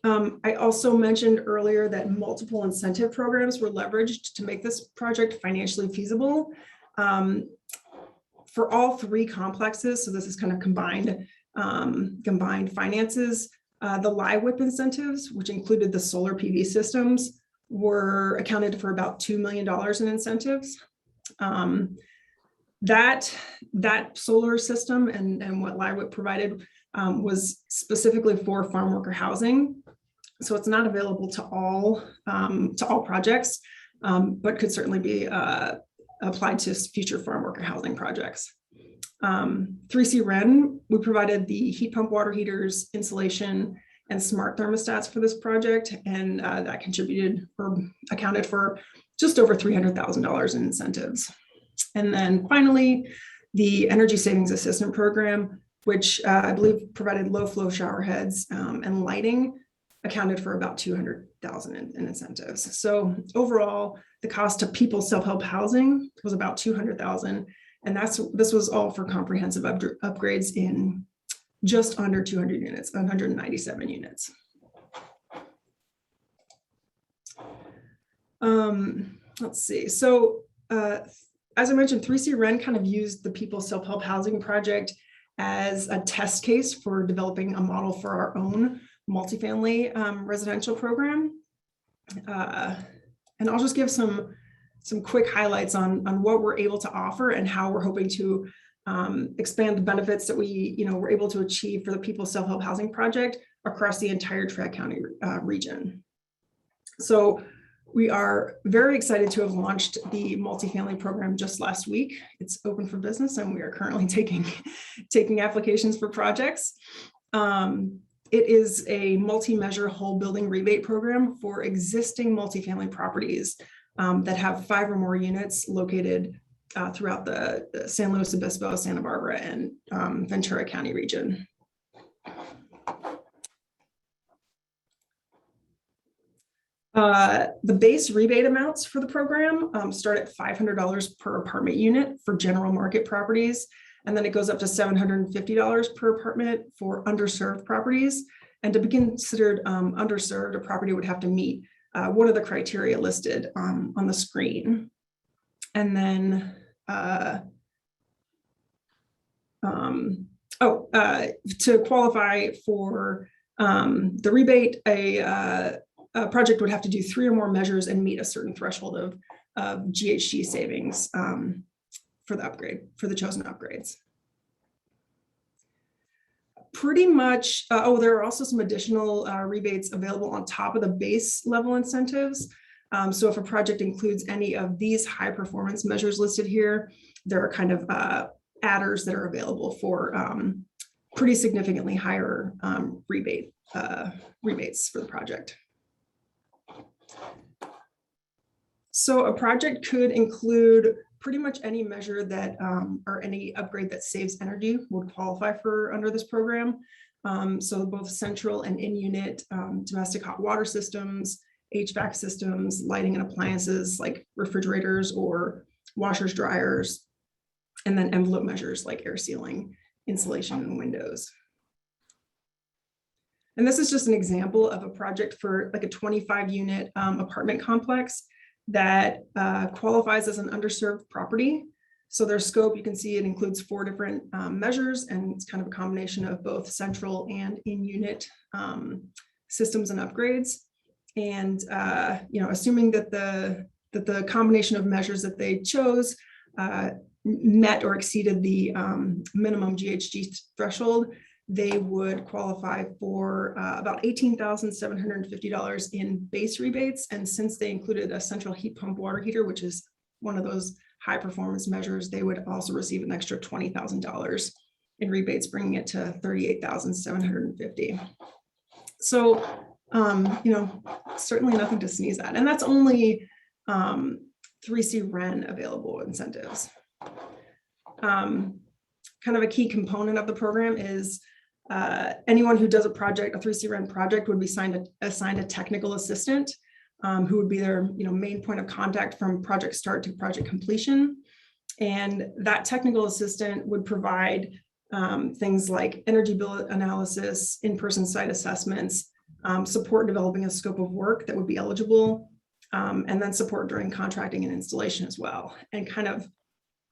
I also mentioned earlier that multiple incentive programs were leveraged to make this project financially feasible. For all three complexes, so this is kind of combined finances, the live whip incentives, which included the solar PV systems, were accounted for about $2 million in incentives. That solar system and what live whip provided was specifically for farm worker housing. So it's not available to all projects, but could certainly be applied to future farm worker housing projects. 3C REN, we provided the heat pump water heaters, insulation, and smart thermostats for this project, and that contributed or accounted for just over $300,000 in incentives. And then finally, the Energy Savings Assistant Program, which I believe provided low flow shower heads and lighting, accounted for about $200,000 in incentives. So overall, the cost to people self-help housing was about $200,000, and this was all for comprehensive upgrades in just under 200 units, 197 units. Let's see. So as I mentioned, 3C REN kind of used the People Self-Help Housing Project as a test case for developing a model for our own multifamily residential program. And I'll just give some quick highlights on what we're able to offer and how we're hoping to expand the benefits that we're able to achieve for the People Self-Help Housing Project across the entire TriCounty region. So we are very excited to have launched the multifamily program just last week. It's open for business, and we are currently taking applications for projects. It is a multi-measure whole building rebate program for existing multifamily properties that have 5 or more units located throughout the San Luis Obispo, Santa Barbara, and Ventura County region. The base rebate amounts for the program start at $500 per apartment unit for general market properties, and then it goes up to $750 per apartment for underserved properties. And to be considered underserved, a property would have to meet one of the criteria listed on the screen. And then, to qualify for the rebate, a project would have to do 3 or more measures and meet a certain threshold of GHG savings for the chosen upgrades. Pretty much, there are also some additional rebates available on top of the base level incentives. So if a project includes any of these high performance measures listed here, there are kind of adders that are available for pretty significantly higher rebates for the project. So a project could include pretty much any measure that or any upgrade that saves energy would qualify for under this program. So both central and in-unit domestic hot water systems, HVAC systems, lighting and appliances like refrigerators or washers, dryers, and then envelope measures like air sealing, insulation, and windows. And this is just an example of a project for like a 25-unit apartment complex that qualifies as an underserved property. So their scope, you can see it includes 4 different measures, and it's kind of a combination of both central and in-unit systems and upgrades. And assuming that the combination of measures that they chose met or exceeded the minimum GHG threshold, they would qualify for about $18,750 in base rebates. And since they included a central heat pump water heater, which is one of those high performance measures, they would also receive an extra $20,000 in rebates, bringing it to $38,750. So, certainly nothing to sneeze at. And that's only 3C REN available incentives. Kind of a key component of the program is anyone who does a 3C REN project would be assigned a technical assistant who would be their main point of contact from project start to project completion. And that technical assistant would provide things like energy bill analysis, in-person site assessments, support developing a scope of work that would be eligible, and then support during contracting and installation as well. And kind of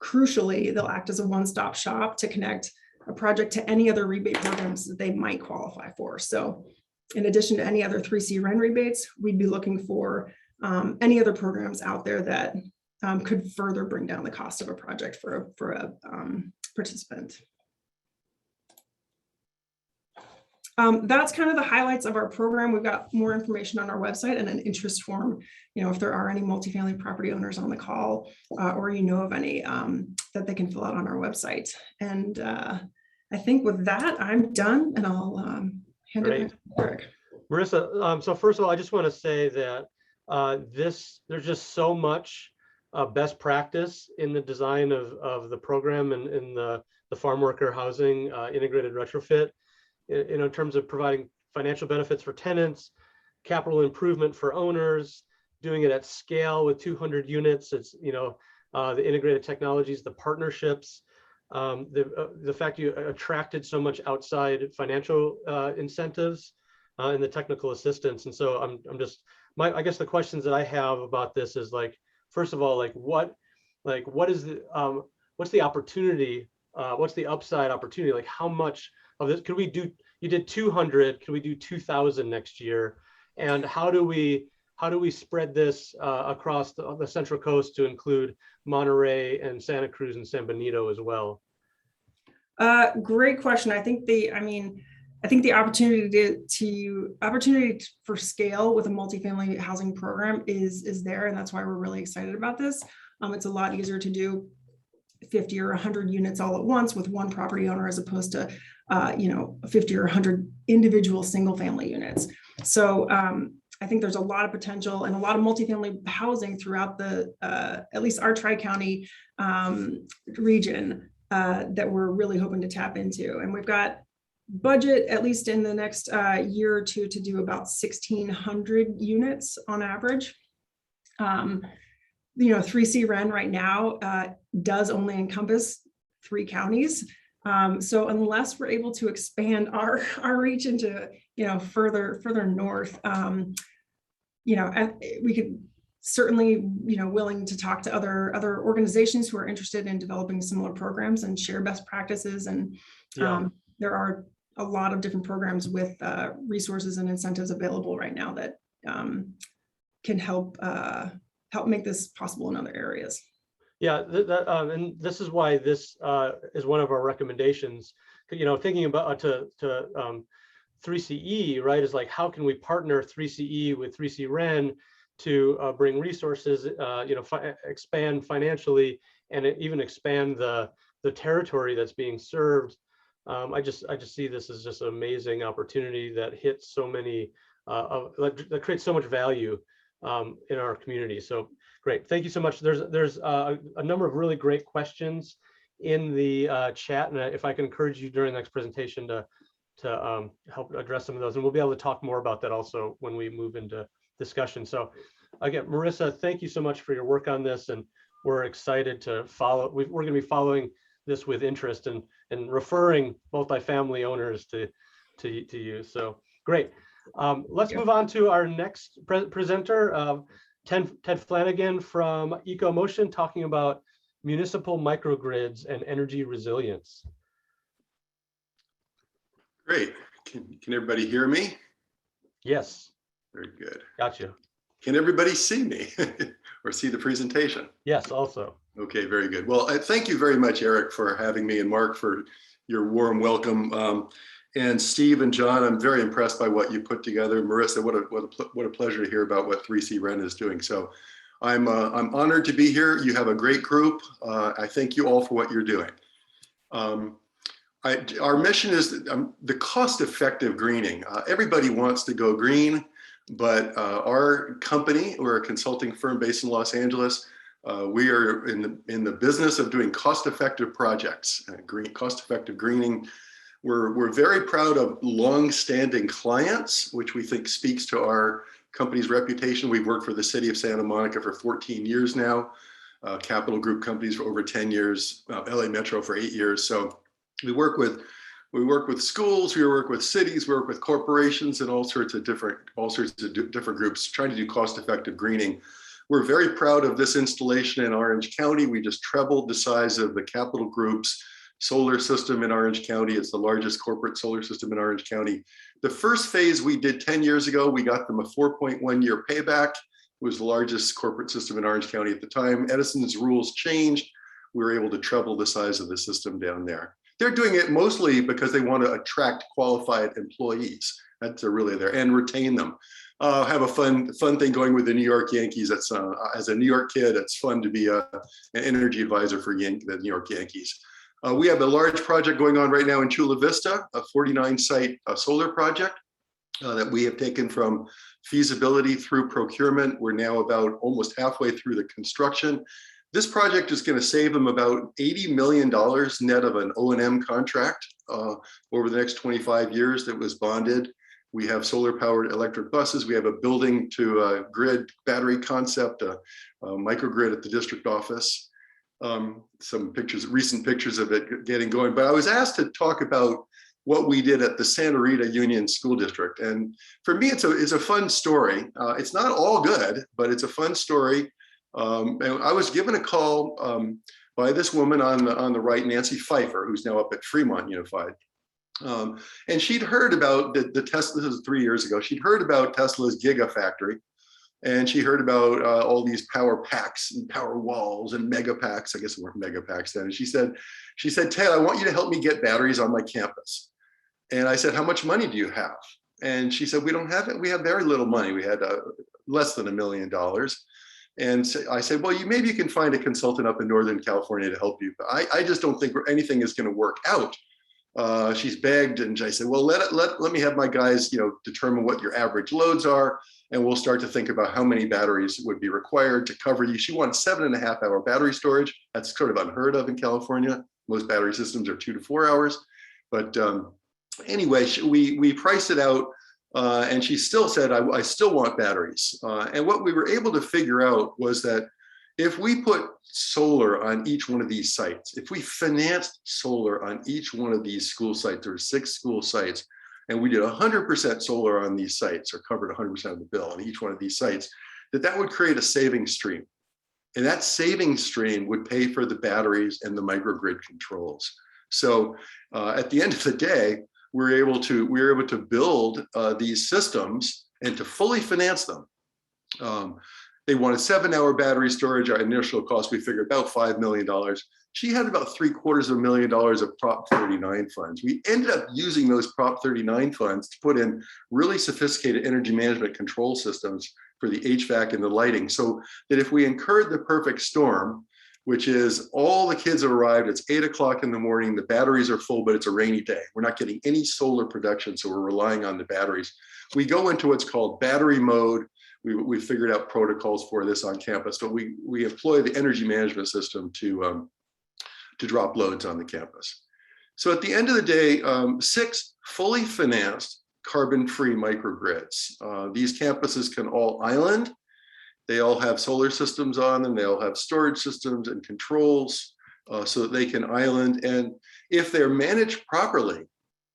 crucially, they'll act as a one-stop shop to connect a project to any other rebate programs that they might qualify for. So in addition to any other 3C REN rebates, we'd be looking for any other programs out there that could further bring down the cost of a project for a participant. That's kind of the highlights of our program. We've got more information on our website and an interest form, if there are any multifamily property owners on the call or of any that they can fill out on our website. And I think with that, I'm done, and I'll hand it back to Eric. Marissa, so first of all, I just want to say that there's just so much best practice in the design of the program and in the farm worker housing integrated retrofit, in terms of providing financial benefits for tenants, capital improvement for owners, doing it at scale with 200 units. It's, the integrated technologies, the partnerships, the fact you attracted so much outside financial incentives and the technical assistance. And so I guess the questions that I have about this is first of all, what is what's the opportunity? What's the upside opportunity? How much of this could we do? You did 200, can we do 2,000 next year? And how do we spread this across the Central Coast to include Monterey and Santa Cruz and San Benito as well? Great question. I think the opportunity for scale with a multifamily housing program is there, and that's why we're really excited about this. It's a lot easier to do 50 or 100 units all at once with one property owner as opposed to 50 or 100 individual single family units. So I think there's a lot of potential and a lot of multifamily housing throughout at least our TriCounty region that we're really hoping to tap into. And we've got budget, at least in the next year or two, to do about 1,600 units on average. 3C REN right now does only encompass 3 counties. So unless we're able to expand our reach into, further north, we could certainly, willing to talk to other organizations who are interested in developing similar programs and share best practices. And there are a lot of different programs with resources and incentives available right now that can help make this possible in other areas. Yeah, and this is why this is one of our recommendations. Thinking about to 3CE, right, is how can we partner 3CE with 3C REN to bring resources, expand financially, and even expand the territory that's being served. I just see this as just an amazing opportunity that hits so many, that creates so much value in our community. So great, thank you so much. There's a number of really great questions in the chat, and if I can encourage you during the next presentation to help address some of those, and we'll be able to talk more about that also when we move into discussion. So again, Marissa, thank you so much for your work on this, and we're excited to follow. We're going to be following this with interest and referring multifamily owners to you. So great. Let's move on to our next presenter, Ted Flanagan from EcoMotion, talking about municipal microgrids and energy resilience. Great. Can everybody hear me? Yes. Very good. Gotcha. Can everybody see me or see the presentation? Yes, also. Okay, very good. Well, thank you very much, Eric, for having me, and Mark for your warm welcome. And Steve and John, I'm very impressed by what you put together. Marissa, what a pleasure to hear about what 3C REN is doing. So I'm honored to be here. You have a great group. I thank you all for what you're doing. Our mission is the cost-effective greening. Everybody wants to go green, but our company, we're a consulting firm based in Los Angeles. We are in the business of doing cost-effective projects, cost-effective greening. We're very proud of long-standing clients, which we think speaks to our company's reputation. We've worked for the city of Santa Monica for 14 years now, Capital Group companies for over 10 years, LA Metro for 8 years. So we work with schools, we work with cities, we work with corporations, and all sorts of different groups trying to do cost-effective greening. We're very proud of this installation in Orange County. We just trebled the size of the Capital Group's solar system in Orange County. It's the largest corporate solar system in Orange County. The first phase we did 10 years ago, we got them a 4.1-year payback. It was the largest corporate system in Orange County at the time. Edison's rules changed. We were able to treble the size of the system down there. They're doing it mostly because they want to attract qualified employees. That's really there, and retain them. Have a fun thing going with the New York Yankees. That's as a New York kid, it's fun to be an energy advisor for the New York Yankees. We have a large project going on right now in Chula Vista, a 49-site solar project that we have taken from feasibility through procurement. We're now about almost halfway through the construction. This project is going to save them about $80 million net of an O&M contract over the next 25 years that was bonded. We have solar-powered electric buses. We have a building to grid battery concept, a microgrid at the district office. Some pictures, recent pictures of it getting going. But I was asked to talk about what we did at the Santa Rita Union School District. And for me, it's a fun story. It's not all good, but it's a fun story. And I was given a call by this woman on the right, Nancy Pfeiffer, who's now up at Fremont Unified. And she'd heard about the Tesla, this was 3 years ago, she'd heard about Tesla's Gigafactory. And she heard about all these power packs and power walls and mega packs. I guess it weren't mega packs then. And she said, Ted, I want you to help me get batteries on my campus. And I said, how much money do you have? And she said, we don't have it. We have very little money. We had less than $1 million. And so I said, well, maybe you can find a consultant up in Northern California to help you. But I just don't think anything is going to work out. She's begged, and I said, well, let me have my guys, determine what your average loads are, and we'll start to think about how many batteries would be required to cover you. She wants 7.5-hour battery storage. That's sort of unheard of in California. Most battery systems are 2 to 4 hours. But anyway, we priced it out, and she still said, I still want batteries. And what we were able to figure out was that if we put solar on each one of these sites, if we financed solar on each one of these school sites, there are 6 school sites, and we did 100% solar on these sites, or covered 100% of the bill on each one of these sites, that would create a saving stream. And that saving stream would pay for the batteries and the microgrid controls. So at the end of the day, we were able to build these systems and to fully finance them. They wanted 7-hour battery storage. Our initial cost, we figured about $5 million. She had about $750,000 of Prop 39 funds. We ended up using those Prop 39 funds to put in really sophisticated energy management control systems for the HVAC and the lighting, so that if we incurred the perfect storm, which is all the kids have arrived, it's 8 o'clock in the morning, the batteries are full, but it's a rainy day. We're not getting any solar production, so we're relying on the batteries. We go into what's called battery mode. We figured out protocols for this on campus, but we employ the energy management system to drop loads on the campus. So at the end of the day, 6 fully financed carbon-free microgrids. These campuses can all island. They all have solar systems on them. They all have storage systems and controls so that they can island. And if they're managed properly,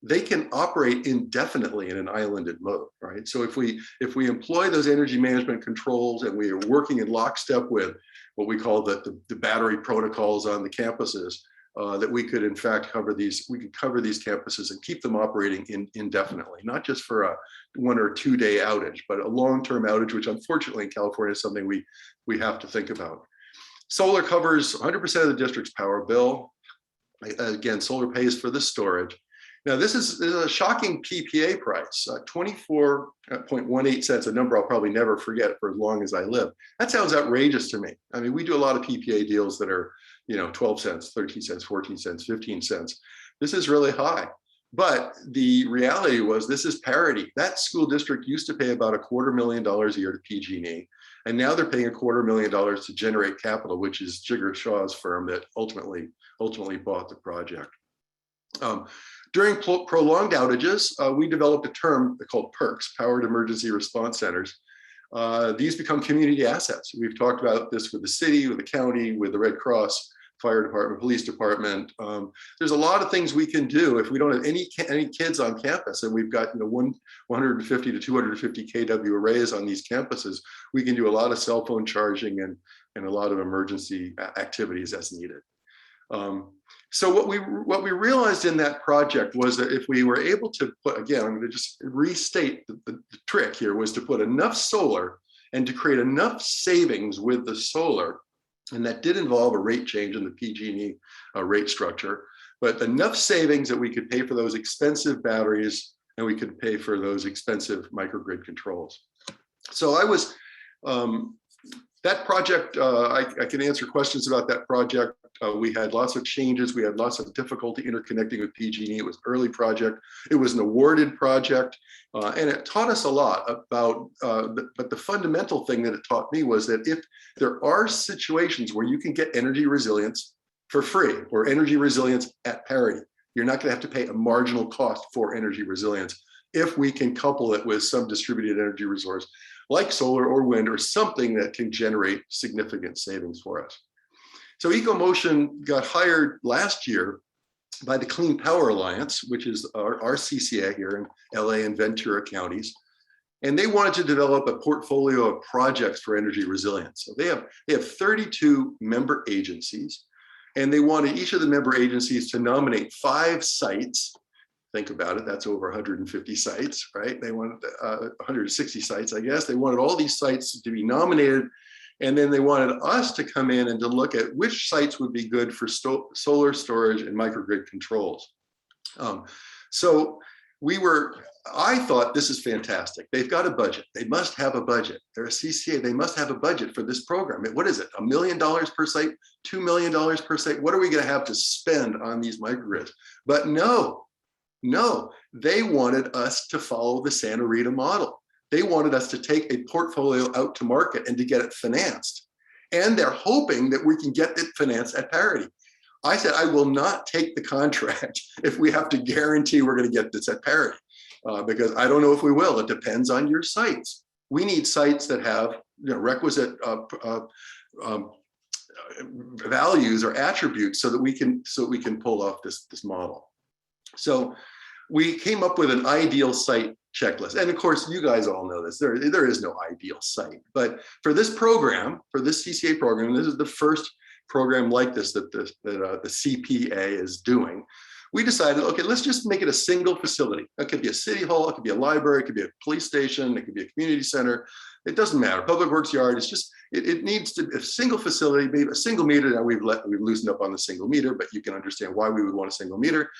they can operate indefinitely in an islanded mode, right? So if we employ those energy management controls, and we are working in lockstep with what we call the battery protocols on the campuses, that we could in fact cover these campuses and keep them operating indefinitely, not just for a 1 or 2 day outage, but a long-term outage, which unfortunately in California is something we have to think about. Solar covers 100% of the district's power bill. Again, solar pays for the storage. Now, this is a shocking PPA price, 24.18 cents, a number I'll probably never forget for as long as I live. That sounds outrageous to me. I mean, we do a lot of PPA deals that are, 12 cents, 13 cents, 14 cents, 15 cents. This is really high. But the reality was this is parity. That school district used to pay about $250,000 a year to PG&E, and now they're paying $250,000 to Generate Capital, which is Jigger Shaw's firm that ultimately bought the project. During prolonged outages, we developed a term called PERCs, Powered Emergency Response Centers. These become community assets. We've talked about this with the city, with the county, with the Red Cross. fire department, police department. There's a lot of things we can do if we don't have any kids on campus, and we've got 150 to 250 kW arrays on these campuses. We can do a lot of cell phone charging and a lot of emergency activities as needed. So what we realized in that project was that if we were able to put, again, I'm going to just restate the trick here, was to put enough solar and to create enough savings with the solar, and that did involve a rate change in the PG&E rate structure, but enough savings that we could pay for those expensive batteries and we could pay for those expensive microgrid controls. So I was, that project, I can answer questions about that project. We had lots of changes. We had lots of difficulty interconnecting with PG&E. It was an early project. It was an awarded project. And it taught us a lot about, but the fundamental thing that it taught me was that if there are situations where you can get energy resilience for free or energy resilience at parity, you're not going to have to pay a marginal cost for energy resilience if we can couple it with some distributed energy resource like solar or wind or something that can generate significant savings for us. So EcoMotion got hired last year by the Clean Power Alliance, which is our CCA here in LA and Ventura counties. And they wanted to develop a portfolio of projects for energy resilience. So they have 32 member agencies, and they wanted each of the member agencies to nominate 5 sites. Think about it, that's over 150 sites, right? They wanted 160 sites, I guess. They wanted all these sites to be nominated, and then they wanted us to come in and to look at which sites would be good for solar storage and microgrid controls. I thought this is fantastic. They've got a budget. They must have a budget. They're a CCA. They must have a budget for this program. What is it? $1 million per site, $2 million per site? What are we going to have to spend on these microgrids? But no, they wanted us to follow the Santa Rita model. They wanted us to take a portfolio out to market and to get it financed. And they're hoping that we can get it financed at parity. I said, I will not take the contract if we have to guarantee we're going to get this at parity, because I don't know if we will. It depends on your sites. We need sites that have requisite values or attributes so that we can pull off this model. So we came up with an ideal site checklist. And of course, you guys all know this. There is no ideal site. But for this program, for this CCA program, this is the first program like this that the CPA is doing. We decided, okay, let's just make it a single facility. It could be a city hall, it could be a library, it could be a police station, it could be a community center. It doesn't matter. Public Works Yard, it's just, it needs to be a single facility, maybe a single meter. Now we've loosened up on the single meter, but you can understand why we would want a single meter.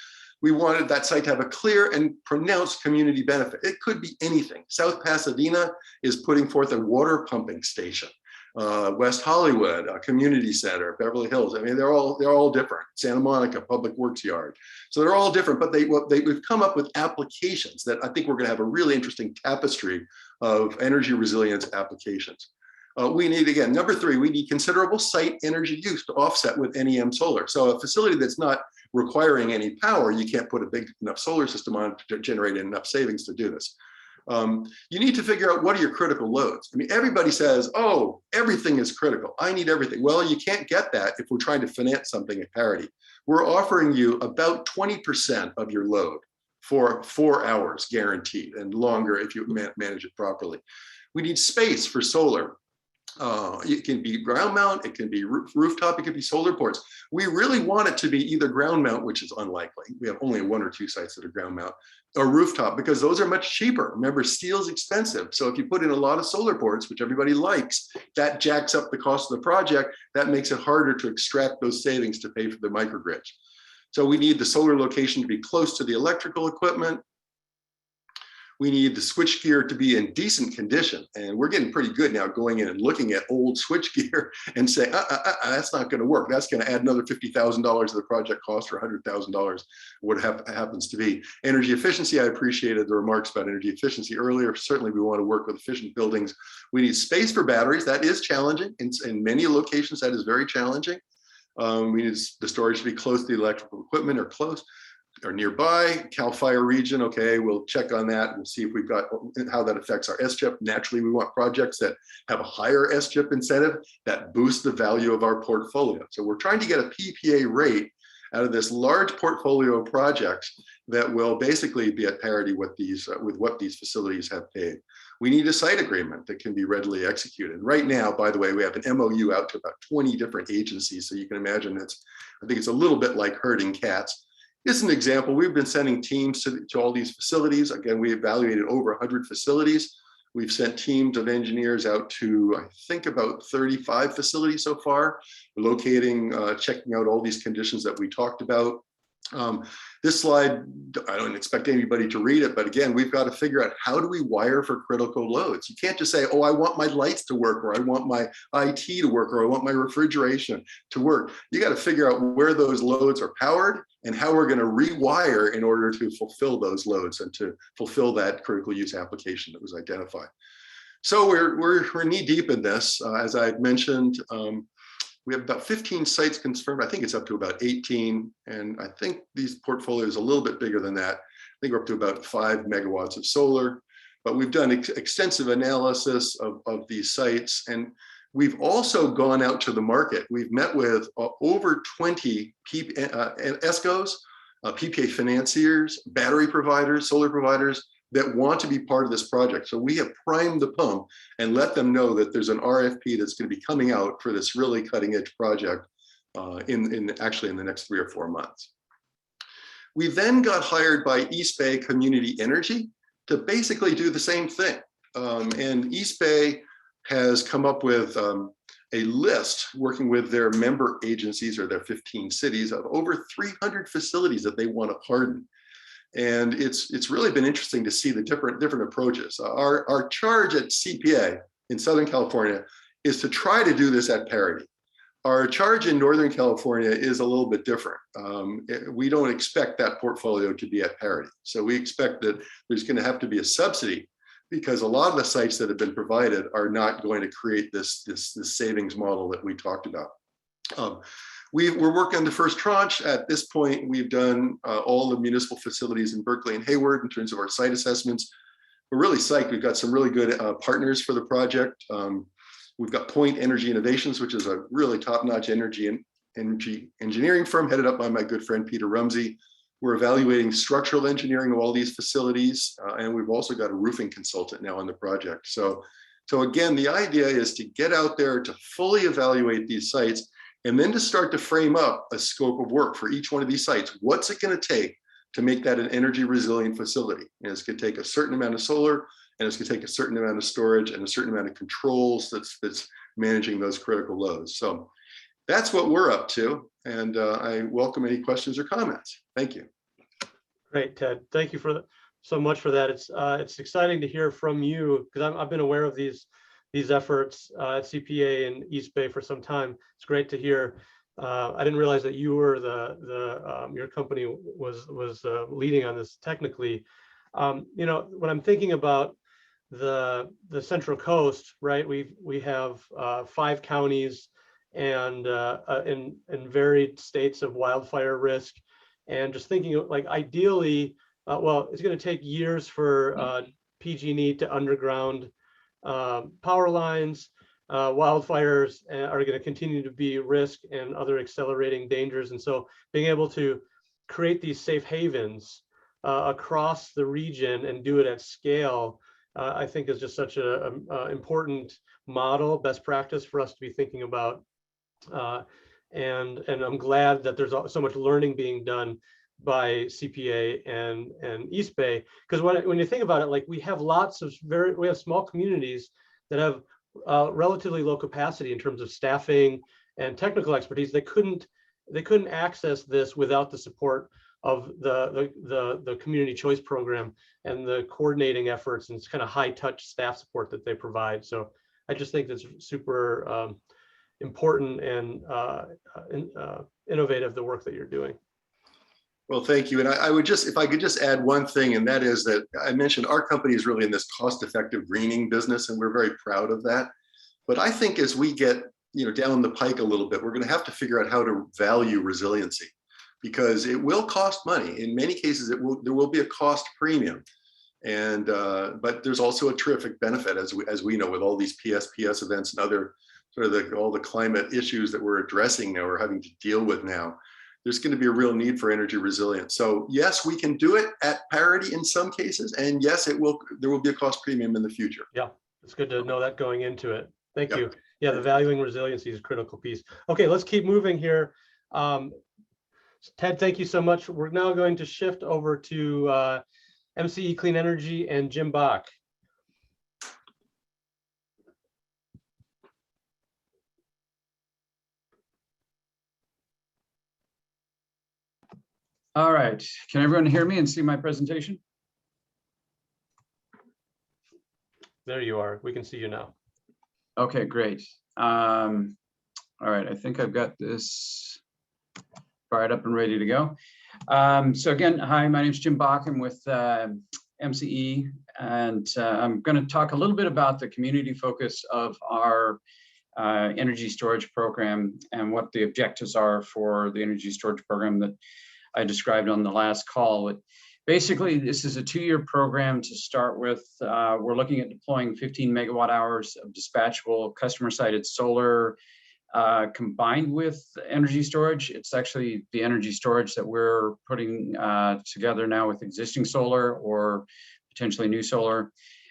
We wanted that site to have a clear and pronounced community benefit. It could be anything. South Pasadena is putting forth a water pumping station. West Hollywood, a community center, Beverly Hills. I mean, they're all different. Santa Monica, Public Works Yard. So they're all different, but we've come up with applications that I think we're going to have a really interesting tapestry of energy resilience applications. We need, again, number 3, we need considerable site energy use to offset with NEM solar. So a facility that's not requiring any power, you can't put a big enough solar system on to generate enough savings to do this. You need to figure out what are your critical loads. I mean, everybody says, oh, everything is critical. I need everything. Well, you can't get that if we're trying to finance something at parity. We're offering you about 20% of your load for 4 hours guaranteed, and longer if you manage it properly. We need space for solar. It can be ground mount, it can be rooftop, it could be solar ports. We really want it to be either ground mount, which is unlikely. We have only 1 or 2 sites that are ground mount, or rooftop, because those are much cheaper. Remember, steel's expensive. So if you put in a lot of solar ports, which everybody likes, that jacks up the cost of the project. That makes it harder to extract those savings to pay for the microgrids. So we need the solar location to be close to the electrical equipment. We need the switchgear to be in decent condition. And we're getting pretty good now going in and looking at old switchgear and saying, that's not going to work. That's going to add another $50,000 to the project cost, or $100,000, what happens to be. Energy efficiency, I appreciated the remarks about energy efficiency earlier. Certainly we want to work with efficient buildings. We need space for batteries. That is challenging. In many locations, that is very challenging. We need the storage to be close to the electrical equipment or close. are nearby. CAL FIRE region, okay, we'll check on that and see if we've got how that affects our SCHIP. Naturally, we want projects that have a higher SCHIP incentive that boost the value of our portfolio. So we're trying to get a PPA rate out of this large portfolio of projects that will basically be at parity with what these facilities have paid. We need a site agreement that can be readily executed. Right now, by the way, we have an MOU out to about 20 different agencies. So you can imagine I think it's a little bit like herding cats. This is an example. We've been sending teams to all these facilities. Again, we evaluated over 100 facilities. We've sent teams of engineers out to, I think, about 35 facilities so far, locating, checking out all these conditions that we talked about. This slide, I don't expect anybody to read it, but again, we've got to figure out how do we wire for critical loads. You can't just say, oh, I want my lights to work, or I want my IT to work, or I want my refrigeration to work. You got to figure out where those loads are powered and how we're going to rewire in order to fulfill those loads and to fulfill that critical use application that was identified. So we're knee deep in this. As I mentioned, we have about 15 sites confirmed. I think it's up to about 18. And I think these portfolios are a little bit bigger than that. I think we're up to about 5 megawatts of solar. But we've done extensive analysis of these sites. And we've also gone out to the market. We've met with over 20 ESCOs, PPA financiers, battery providers, solar providers that want to be part of this project. So we have primed the pump and let them know that there's an RFP that's going to be coming out for this really cutting edge project actually in the next 3 or 4 months. We then got hired by East Bay Community Energy to basically do the same thing. And East Bay has come up with a list working with their member agencies or their 15 cities of over 300 facilities that they want to harden. And it's really been interesting to see the different approaches. Our charge at CPA in Southern California is to try to do this at parity. Our charge in Northern California is a little bit different. We don't expect that portfolio to be at parity. So we expect that there's going to have to be a subsidy because a lot of the sites that have been provided are not going to create this savings model that we talked about. We're working on the first tranche. At this point, we've done all the municipal facilities in Berkeley and Hayward in terms of our site assessments. We're really psyched. We've got some really good partners for the project. We've got Point Energy Innovations, which is a really top-notch energy engineering firm headed up by my good friend, Peter Rumsey. We're evaluating structural engineering of all these facilities. And we've also got a roofing consultant now on the project. So again, the idea is to get out there to fully evaluate these sites and then to start to frame up a scope of work for each one of these sites. What's it going to take to make that an energy resilient facility? And it's going to take a certain amount of solar, and it's going to take a certain amount of storage and a certain amount of controls that's managing those critical loads. So that's what we're up to. And I welcome any questions or comments. Thank you. Great, Ted. Thank you so much for that. It's exciting to hear from you because I've been aware of these efforts at CPA and East Bay for some time. It's great to hear. I didn't realize that you were your company was leading on this technically. You know, when I'm thinking about the Central Coast, right? We have 5 counties and in varied states of wildfire risk, and just thinking of, like, ideally, well, it's going to take years for PG&E to underground power lines. Wildfires are going to continue to be risk and other accelerating dangers. And so being able to create these safe havens across the region and do it at scale, I think is just such an important model, best practice for us to be thinking about. And I'm glad that there's so much learning being done by CPA and East Bay, because when you think about it, like, we have lots of we have small communities that have relatively low capacity in terms of staffing and technical expertise. They couldn't access this without the support of the community choice program and the coordinating efforts and it's kind of high touch staff support that they provide. So I just think that's super important and innovative, the work that you're doing. Well, thank you. And I would if I could just add one thing, and that is that I mentioned our company is really in this cost-effective greening business, and we're very proud of that. But I think as we get down the pike a little bit, we're going to have to figure out how to value resiliency. because it will cost money. In many cases, there will be a cost premium. And but there's also a terrific benefit, as we know, with all these PSPS events and other sort of all the climate issues that we're addressing now, or having to deal with now. There's going to be a real need for energy resilience. So yes, we can do it at parity in some cases, and yes, there will be a cost premium in the future. Yeah, it's good to know that going into it. Thank Yep. you. Yeah, the valuing resiliency is a critical piece. Okay, let's keep moving here. Ted, thank you so much. We're now going to shift over to MCE Clean Energy and Jim Bach. All right, can everyone hear me and see my presentation? There you are. We can see you now. Okay, great. All right, I think I've got this fired up and ready to go. So again, hi, my name is Jim Bach. I'm with MCE, and I'm going to talk a little bit about the community focus of our energy storage program and what the objectives are for the energy storage program that I described on the last call. But basically, this is a 2-year program to start with. We're looking at deploying 15 megawatt hours of dispatchable customer-sited solar combined with energy storage. It's actually the energy storage that we're putting together now with existing solar or potentially new solar.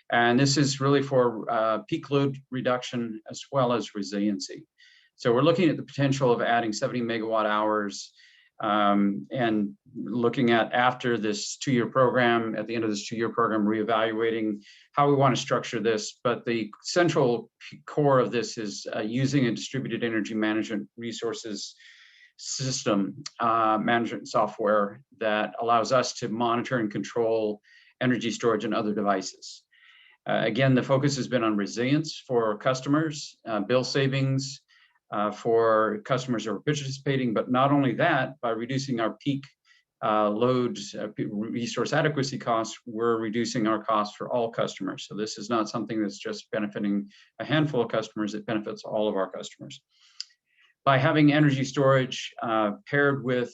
And this is really for peak load reduction as well as resiliency. So we're looking at the potential of adding 70 megawatt hours and looking at, after this 2-year program, at the end of this 2-year program, reevaluating how we want to structure this. But the central core of this is using a distributed energy management resources system management software that allows us to monitor and control energy storage and other devices. Again, the focus has been on resilience for customers, bill savings, for customers who are participating, but not only that, by reducing our peak loads, resource adequacy costs, we're reducing our costs for all customers. So this is not something that's just benefiting a handful of customers, it benefits all of our customers. By having energy storage paired with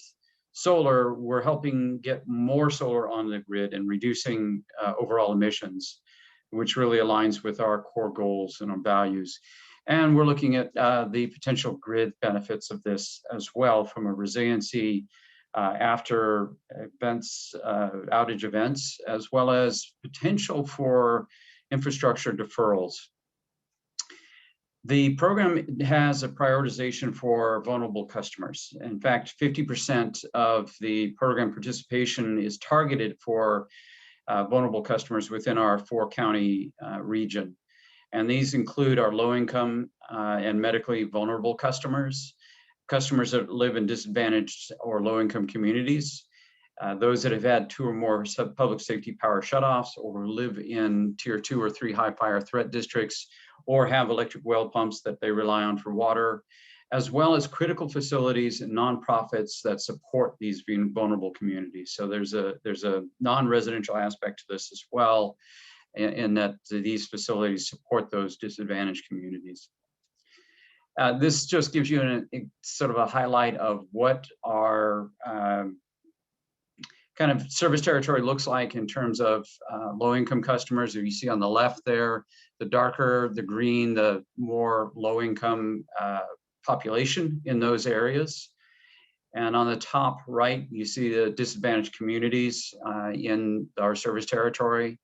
solar, we're helping get more solar on the grid and reducing overall emissions, which really aligns with our core goals and our values. And we're looking at the potential grid benefits of this as well, from a resiliency after events, outage events, as well as potential for infrastructure deferrals. The program has a prioritization for vulnerable customers. In fact, 50% of the program participation is targeted for vulnerable customers within our 4-county region. And these include our low-income and medically vulnerable customers, customers that live in disadvantaged or low-income communities, those that have had 2 or more public safety power shutoffs, or live in tier 2 or 3 high fire threat districts, or have electric well pumps that they rely on for water, as well as critical facilities and nonprofits that support these vulnerable communities. So there's a non-residential aspect to this as well, in that these facilities support those disadvantaged communities. This just gives you sort of a highlight of what our kind of service territory looks like in terms of low-income customers. If you see on the left there, the darker the green, the more low-income population in those areas. And on the top right, you see the disadvantaged communities in our service territory,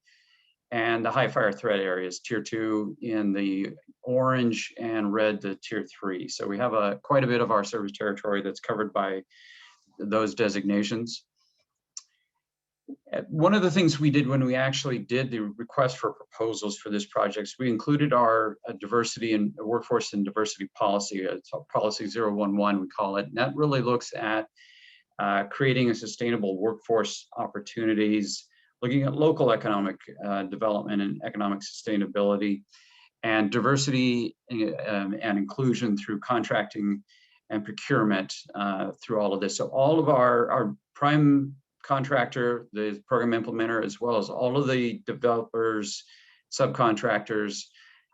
and the high fire threat areas, tier 2 in the orange, and red, the tier 3. So we have quite a bit of our service territory that's covered by those designations. One of the things we did when we actually did the request for proposals for this project, we included our diversity and workforce and diversity policy. It's policy 011, we call it. And that really looks at creating a sustainable workforce opportunities, looking at local economic development and economic sustainability, and diversity and inclusion through contracting and procurement through all of this. So all of our prime contractor, the program implementer, as well as all of the developers, subcontractors,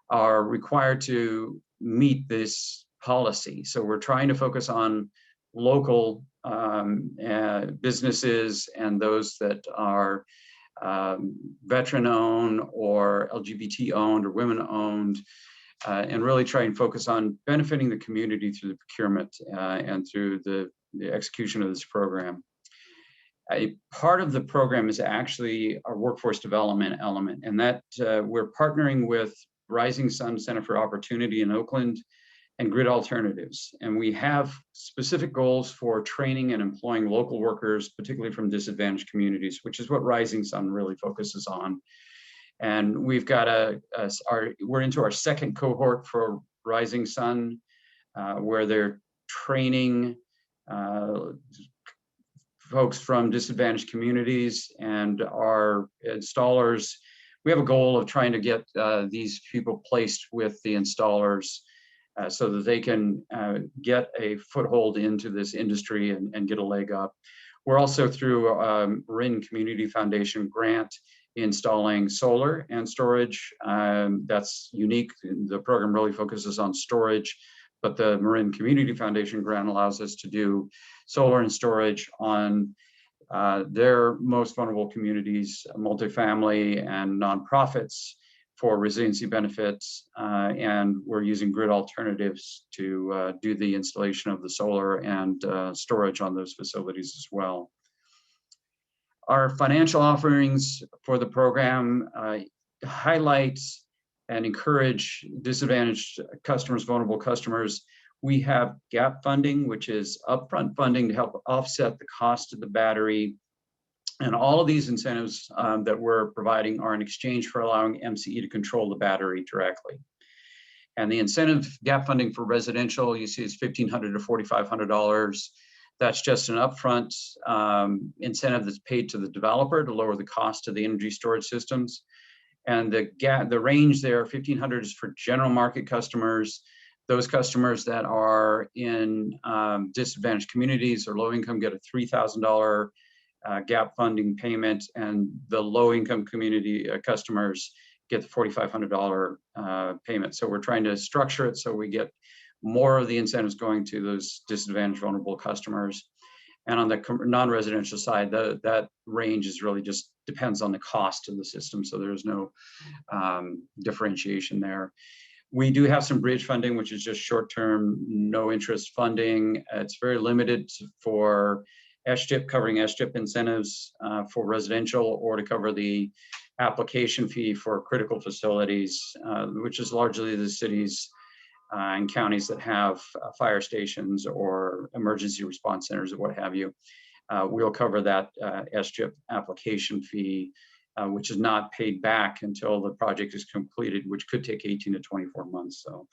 are required to meet this policy. So we're trying to focus on local businesses and those that are veteran-owned or LGBT-owned or women-owned, and really try and focus on benefiting the community through the procurement and through the execution of this program. A part of the program is actually our workforce development element, and that we're partnering with Rising Sun Center for Opportunity in Oakland and Grid Alternatives. And we have specific goals for training and employing local workers, particularly from disadvantaged communities, which is what Rising Sun really focuses on. And we've got we're into our second cohort for Rising Sun, where they're training folks from disadvantaged communities, and our installers. We have a goal of trying to get these people placed with the installers so that they can get a foothold into this industry and get a leg up. We're also through Marin Community Foundation grant installing solar and storage. That's unique. The program really focuses on storage, but the Marin Community Foundation grant allows us to do solar and storage on their most vulnerable communities, multifamily and nonprofits, for resiliency benefits, and we're using Grid Alternatives to do the installation of the solar and storage on those facilities as well. Our financial offerings for the program highlight and encourage disadvantaged customers, vulnerable customers. We have gap funding, which is upfront funding to help offset the cost of the battery. And all of these incentives that we're providing are in exchange for allowing MCE to control the battery directly. And the incentive gap funding for residential, you see, is $1,500 to $4,500. That's just an upfront incentive that's paid to the developer to lower the cost of the energy storage systems. And the range there, $1,500, is for general market customers, those customers that are in disadvantaged communities or low income get a $3,000 gap funding payment, and the low income community customers get the $4,500 payment. So we're trying to structure it so we get more of the incentives going to those disadvantaged vulnerable customers. And on the non-residential side, that range is really just depends on the cost of the system. So there's no differentiation there. We do have some bridge funding, which is just short-term, no interest funding. It's very limited for SCHIP, covering SCHIP incentives for residential, or to cover the application fee for critical facilities, which is largely the cities and counties that have fire stations or emergency response centers or what have you. We'll cover that SCHIP application fee, which is not paid back until the project is completed, which could take 18 to 24 months. So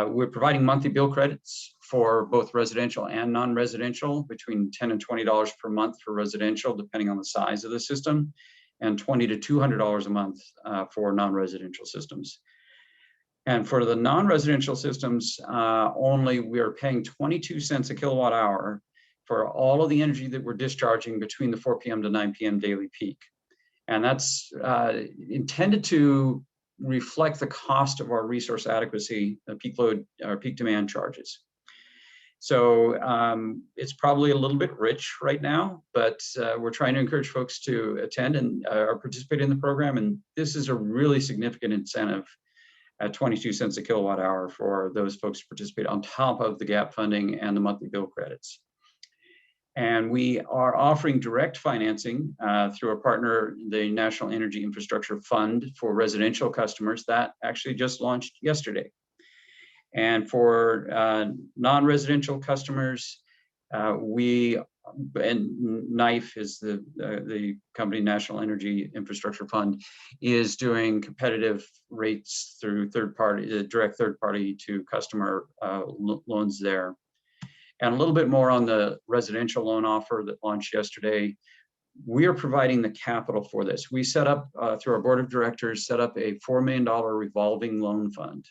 we're providing monthly bill credits for both residential and non-residential, between $10 and $20 per month for residential, depending on the size of the system, and $20 to $200 a month for non-residential systems. And for the non-residential systems only, we are paying 22 cents a kilowatt hour for all of the energy that we're discharging between the 4 p.m. to 9 p.m. daily peak. And that's intended to reflect the cost of our resource adequacy, peak load or peak demand charges. So it's probably a little bit rich right now, but we're trying to encourage folks to attend and or participate in the program. And this is a really significant incentive at 22 cents a kilowatt hour for those folks to participate, on top of the gap funding and the monthly bill credits. And we are offering direct financing through our partner, the National Energy Infrastructure Fund, for residential customers. That actually just launched yesterday. And for non-residential customers, NIFE is the company, National Energy Infrastructure Fund, is doing competitive rates through direct third party to customer loans there. And a little bit more on the residential loan offer that launched yesterday. We are providing the capital for this. We set up, through our board of directors, set up a $4 million revolving loan fund.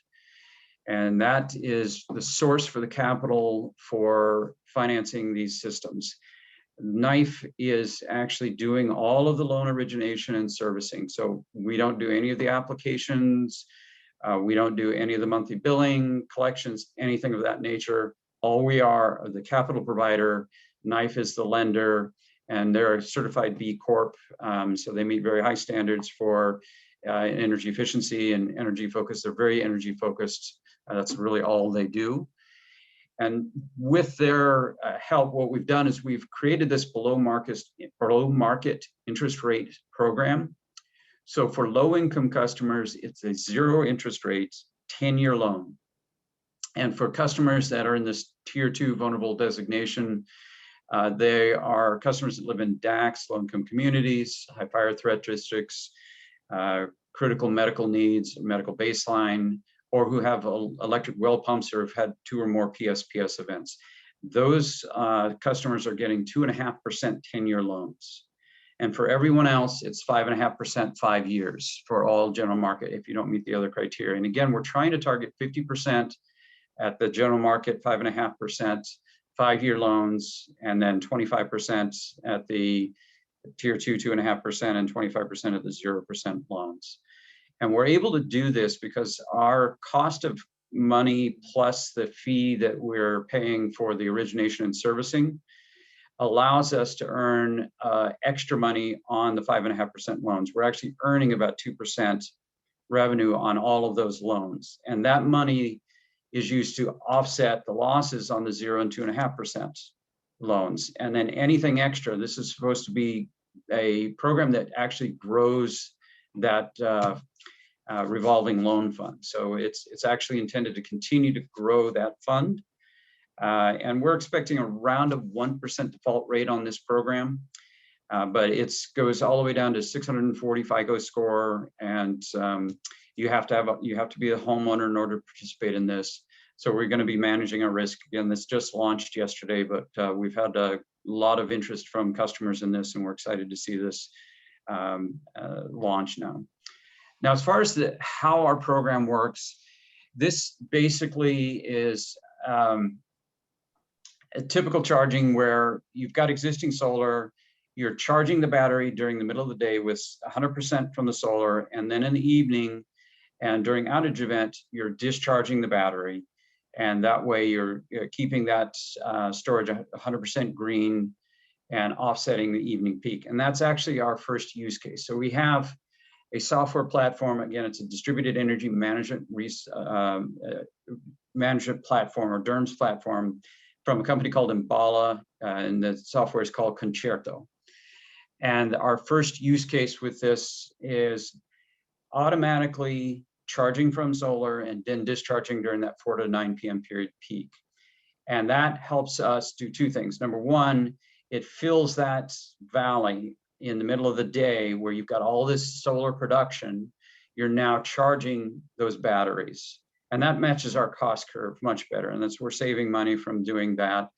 And that is the source for the capital for financing these systems. NIFE is actually doing all of the loan origination and servicing. So we don't do any of the applications. We don't do any of the monthly billing, collections, anything of that nature. All we are the capital provider, Knife is the lender, and they're a certified B Corp. So they meet very high standards for energy efficiency and energy focus. They're very energy focused. That's really all they do. And with their help, what we've done is we've created this below market interest rate program. So for low income customers, it's a 0 interest rate, 10-year loan. And for customers that are in this tier 2 vulnerable designation, they are customers that live in DACs, low income communities, high fire threat districts, critical medical needs, medical baseline, or who have electric well pumps or have had 2 or more PSPS events. Those customers are getting 2.5% 10-year loans. And for everyone else, it's 5.5% 5 years for all general market if you don't meet the other criteria. And again, we're trying to target 50% at the general market, 5.5%, 5-year loans, and then 25% at the tier 2, 2.5%, and 25% at the 0% loans. And we're able to do this because our cost of money plus the fee that we're paying for the origination and servicing allows us to earn extra money on the 5.5% loans. We're actually earning about 2% revenue on all of those loans. And that money is used to offset the losses on the 0 and 2.5% loans. And then anything extra, this is supposed to be a program that actually grows that revolving loan fund. So it's actually intended to continue to grow that fund. And we're expecting around a 1% default rate on this program, but it goes all the way down to 640 FICO score, and you have to be a homeowner in order to participate in this. So we're going to be managing our risk. Again, this just launched yesterday, but we've had a lot of interest from customers in this, and we're excited to see this launch now. Now, as far as how our program works, this basically is a typical charging where you've got existing solar, you're charging the battery during the middle of the day with 100% from the solar, and then in the evening and during outage event, you're discharging the battery. And that way you're keeping that storage 100% green and offsetting the evening peak. And that's actually our first use case. So we have a software platform. Again, it's a distributed energy management platform, or DERMS platform, from a company called Imbala, and the software is called Concerto. And our first use case with this is automatically charging from solar and then discharging during that 4 to 9 p.m. period peak. And that helps us do 2 things. Number one, it fills that valley in the middle of the day where you've got all this solar production. You're now charging those batteries. And that matches our cost curve much better. And we're saving money from doing that.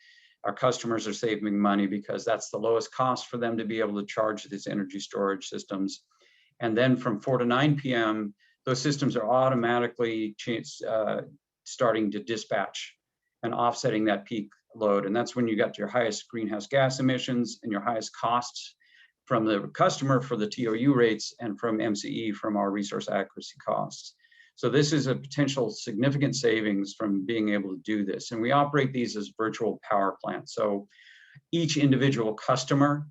Our customers are saving money because that's the lowest cost for them to be able to charge these energy storage systems. And then from 4 to 9 p.m., those systems are automatically starting to dispatch and offsetting that peak load. And that's when you got your highest greenhouse gas emissions and your highest costs from the customer for the TOU rates, and from MCE from our resource accuracy costs. So this is a potential significant savings from being able to do this. And we operate these as virtual power plants. So each individual customer,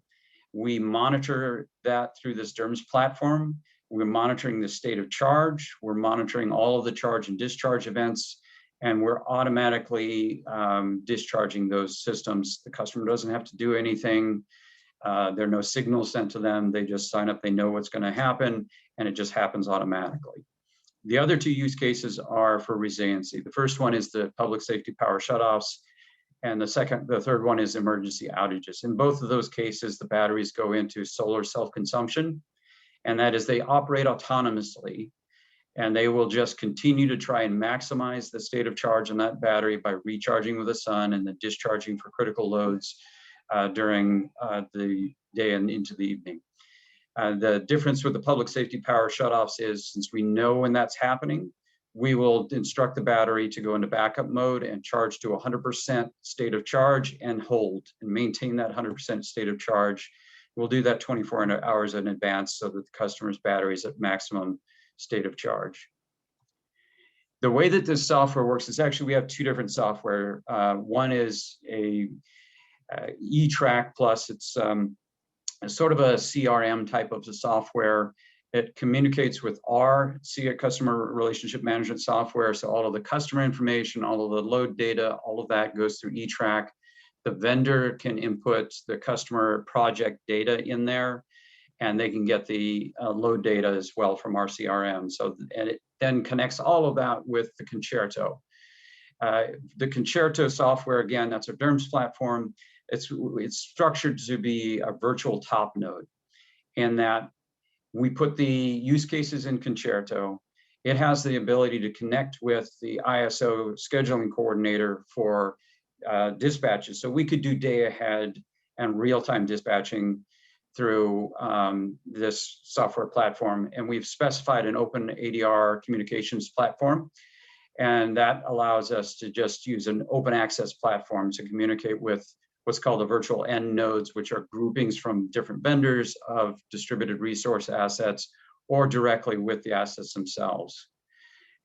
we monitor that through this DERMS platform. We're monitoring the state of charge. We're monitoring all of the charge and discharge events, and we're automatically discharging those systems. The customer doesn't have to do anything. There are no signals sent to them. They just sign up, they know what's going to happen, and it just happens automatically. The other 2 use cases are for resiliency. The first one is the public safety power shutoffs, and the third one is emergency outages. In both of those cases, the batteries go into solar self-consumption, and that is they operate autonomously, and they will just continue to try and maximize the state of charge on that battery by recharging with the sun and then discharging for critical loads during the day and into the evening. The difference with the public safety power shutoffs is, since we know when that's happening, we will instruct the battery to go into backup mode and charge to 100% state of charge and hold and maintain that 100% state of charge. We'll do that 24 hours in advance so that the customer's battery is at maximum state of charge. The way that this software works is actually we have two different software. One is a eTrack Plus. It's sort of a CRM type of the software. It communicates with our customer relationship management software. So all of the customer information, all of the load data, all of that goes through eTrack. The vendor can input the customer project data in there, and they can get the load data as well from our CRM. So, and it then connects all of that with the Concerto. The Concerto software, again, that's a DERMS platform. It's structured to be a virtual top node, in that we put the use cases in Concerto. It has the ability to connect with the ISO scheduling coordinator for dispatches. So we could do day ahead and real-time dispatching through this software platform. And we've specified an open ADR communications platform. And that allows us to just use an open access platform to communicate with what's called the virtual end nodes, which are groupings from different vendors of distributed resource assets, or directly with the assets themselves.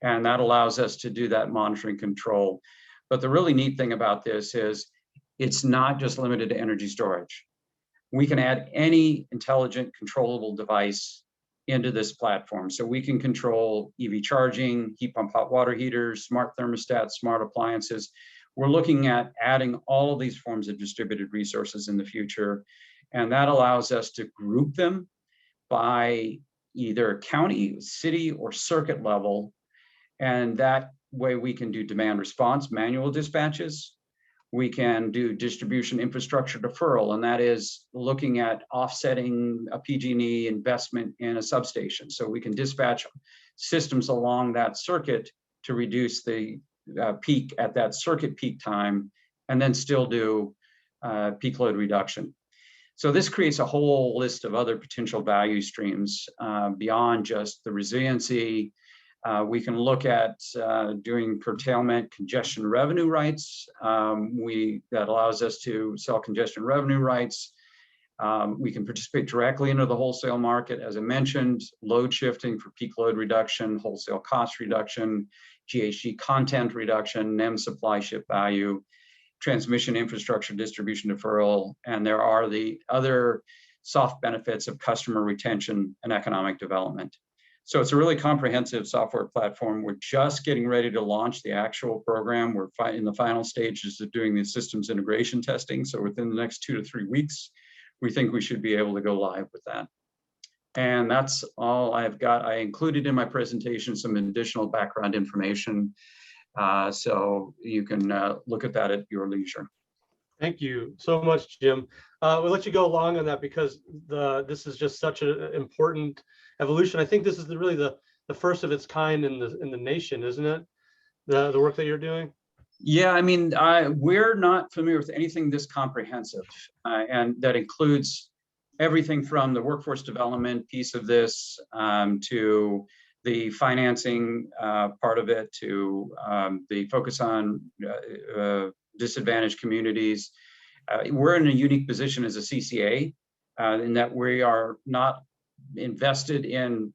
And that allows us to do that monitoring control. But the really neat thing about this is it's not just limited to energy storage. We can add any intelligent controllable device into this platform. So we can control EV charging, heat pump hot water heaters, smart thermostats, smart appliances. We're looking at adding all of these forms of distributed resources in the future. And that allows us to group them by either county, city, or circuit level. And that way we can do demand response, manual dispatches. We can do distribution infrastructure deferral, and that is looking at offsetting a PG&E investment in a substation. So we can dispatch systems along that circuit to reduce the peak at that circuit peak time, and then still do peak load reduction. So this creates a whole list of other potential value streams beyond just the resiliency. We can look at doing curtailment congestion revenue rights. That allows us to sell congestion revenue rights. We can participate directly into the wholesale market, as I mentioned, load shifting for peak load reduction, wholesale cost reduction, GHG content reduction, NEM supply ship value, transmission infrastructure distribution deferral, and there are the other soft benefits of customer retention and economic development. So it's a really comprehensive software platform. We're just getting ready to launch the actual program. We're in the final stages of doing the systems integration testing. So within the next 2 to 3 weeks, we think we should be able to go live with that. And that's all I've got. I included in my presentation some additional background information. So you can look at that at your leisure. Thank you so much, Jim. We'll let you go along on that because this is just such an important evolution. I think this is really the first of its kind in the nation, isn't it? The work that you're doing. Yeah, I mean, we're not familiar with anything this comprehensive, and that includes everything from the workforce development piece of this to the financing part of it, to the focus on disadvantaged communities. We're in a unique position as a CCA in that we are not invested in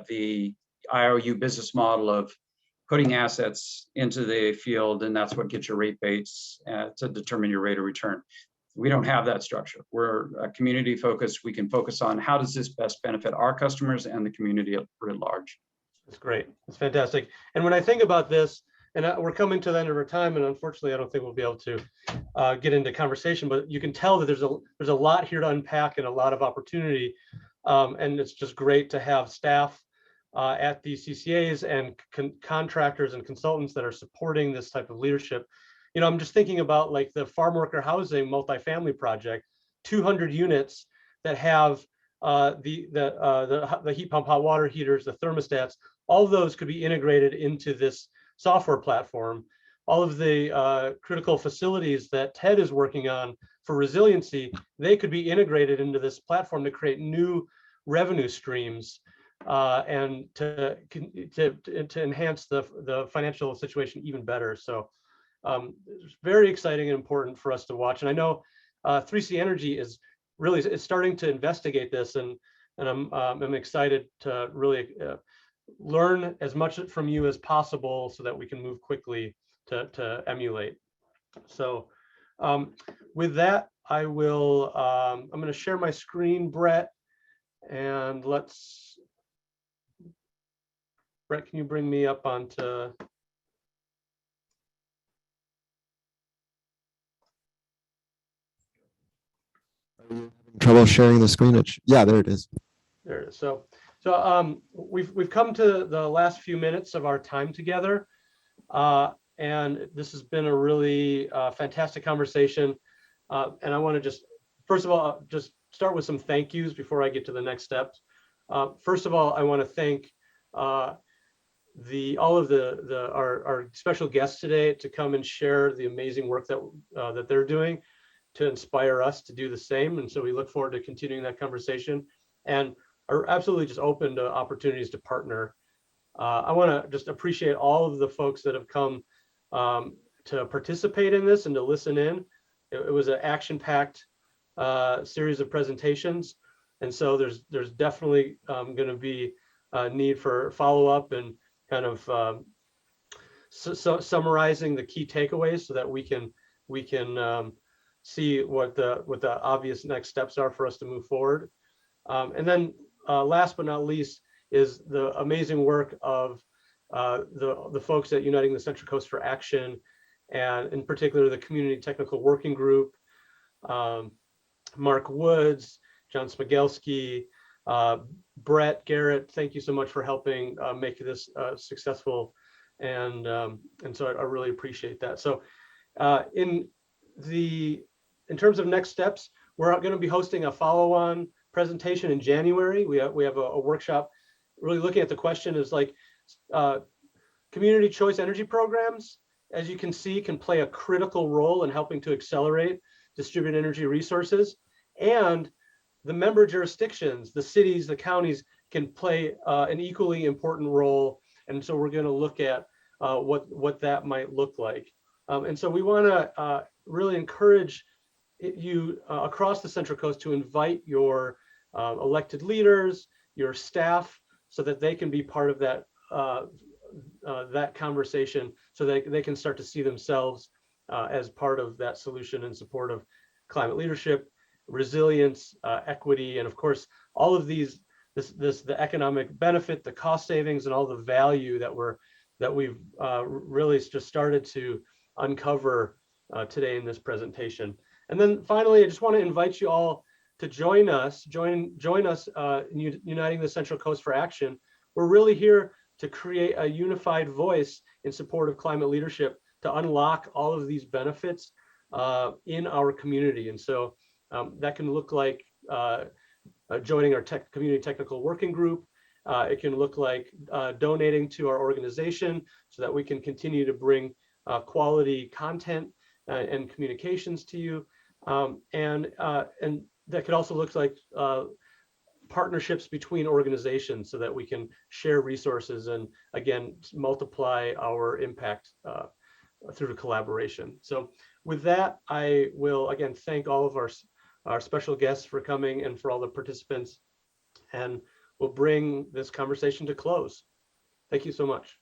the IOU business model of putting assets into the field, and that's what gets your rebates to determine your rate of return. We don't have that structure. We're community focused. We can focus on how does this best benefit our customers and the community at large. That's great. That's fantastic. And when I think about this, and we're coming to the end of our time, and unfortunately, I don't think we'll be able to get into conversation, but you can tell that there's a lot here to unpack and a lot of opportunity. And it's just great to have staff at these CCAs and contractors and consultants that are supporting this type of leadership. You know, I'm just thinking about like the farm worker housing multifamily project, 200 units that have the heat pump hot water heaters, the thermostats. All of those could be integrated into this software platform. All of the critical facilities that Ted is working on for resiliency, they could be integrated into this platform to create new revenue streams and to enhance the financial situation even better. So it's very exciting and important for us to watch. And I know 3C Energy is starting to investigate this, and I'm excited to really learn as much from you as possible so that we can move quickly to emulate. So with that, I will, I'm going to share my screen, Brett, and Brett, can you bring me up onto? Are you having trouble sharing the screen? Yeah, there it is. There it is. So we've come to the last few minutes of our time together, and this has been a really fantastic conversation. And I want to just, first of all, just start with some thank yous before I get to the next steps. First of all, I want to thank all of our special guests today to come and share the amazing work that they're doing to inspire us to do the same. And so we look forward to continuing that conversation and are absolutely just open to opportunities to partner. I want to just appreciate all of the folks that have come to participate in this and to listen in. It was an action-packed series of presentations. And so there's definitely going to be a need for follow-up and kind of summarizing the key takeaways so that we can see what the obvious next steps are for us to move forward. And then last but not least is the amazing work of the folks at Uniting the Central Coast for Action, and in particular the Community Technical Working Group, Mark Woods, John Smigelski, Brett, Garrett, thank you so much for helping make this successful. And so I really appreciate that. So in terms of next steps, we're going to be hosting a follow-on presentation in January. We have a workshop really looking at the question is like community choice energy programs, as you can see, can play a critical role in helping to accelerate distributed energy resources, and the member jurisdictions, the cities, the counties can play an equally important role. And so we're going to look at what that might look like. And so we want to really encourage you across the Central Coast to invite your elected leaders, your staff, so that they can be part of that that conversation, so that they can start to see themselves as part of that solution in support of climate leadership, resilience, equity, and of course, all of these, the economic benefit, the cost savings, and all the value that we've really just started to uncover today in this presentation. And then finally, I just want to invite you all to join us in Uniting the Central Coast for Action. We're really here to create a unified voice in support of climate leadership to unlock all of these benefits in our community. And so that can look like joining our community technical working group. It can look like donating to our organization so that we can continue to bring quality content and communications to you. And that could also look like partnerships between organizations so that we can share resources and again multiply our impact through collaboration. So with that, I will again thank all of our special guests for coming and for all the participants, and we'll bring this conversation to close. Thank you so much.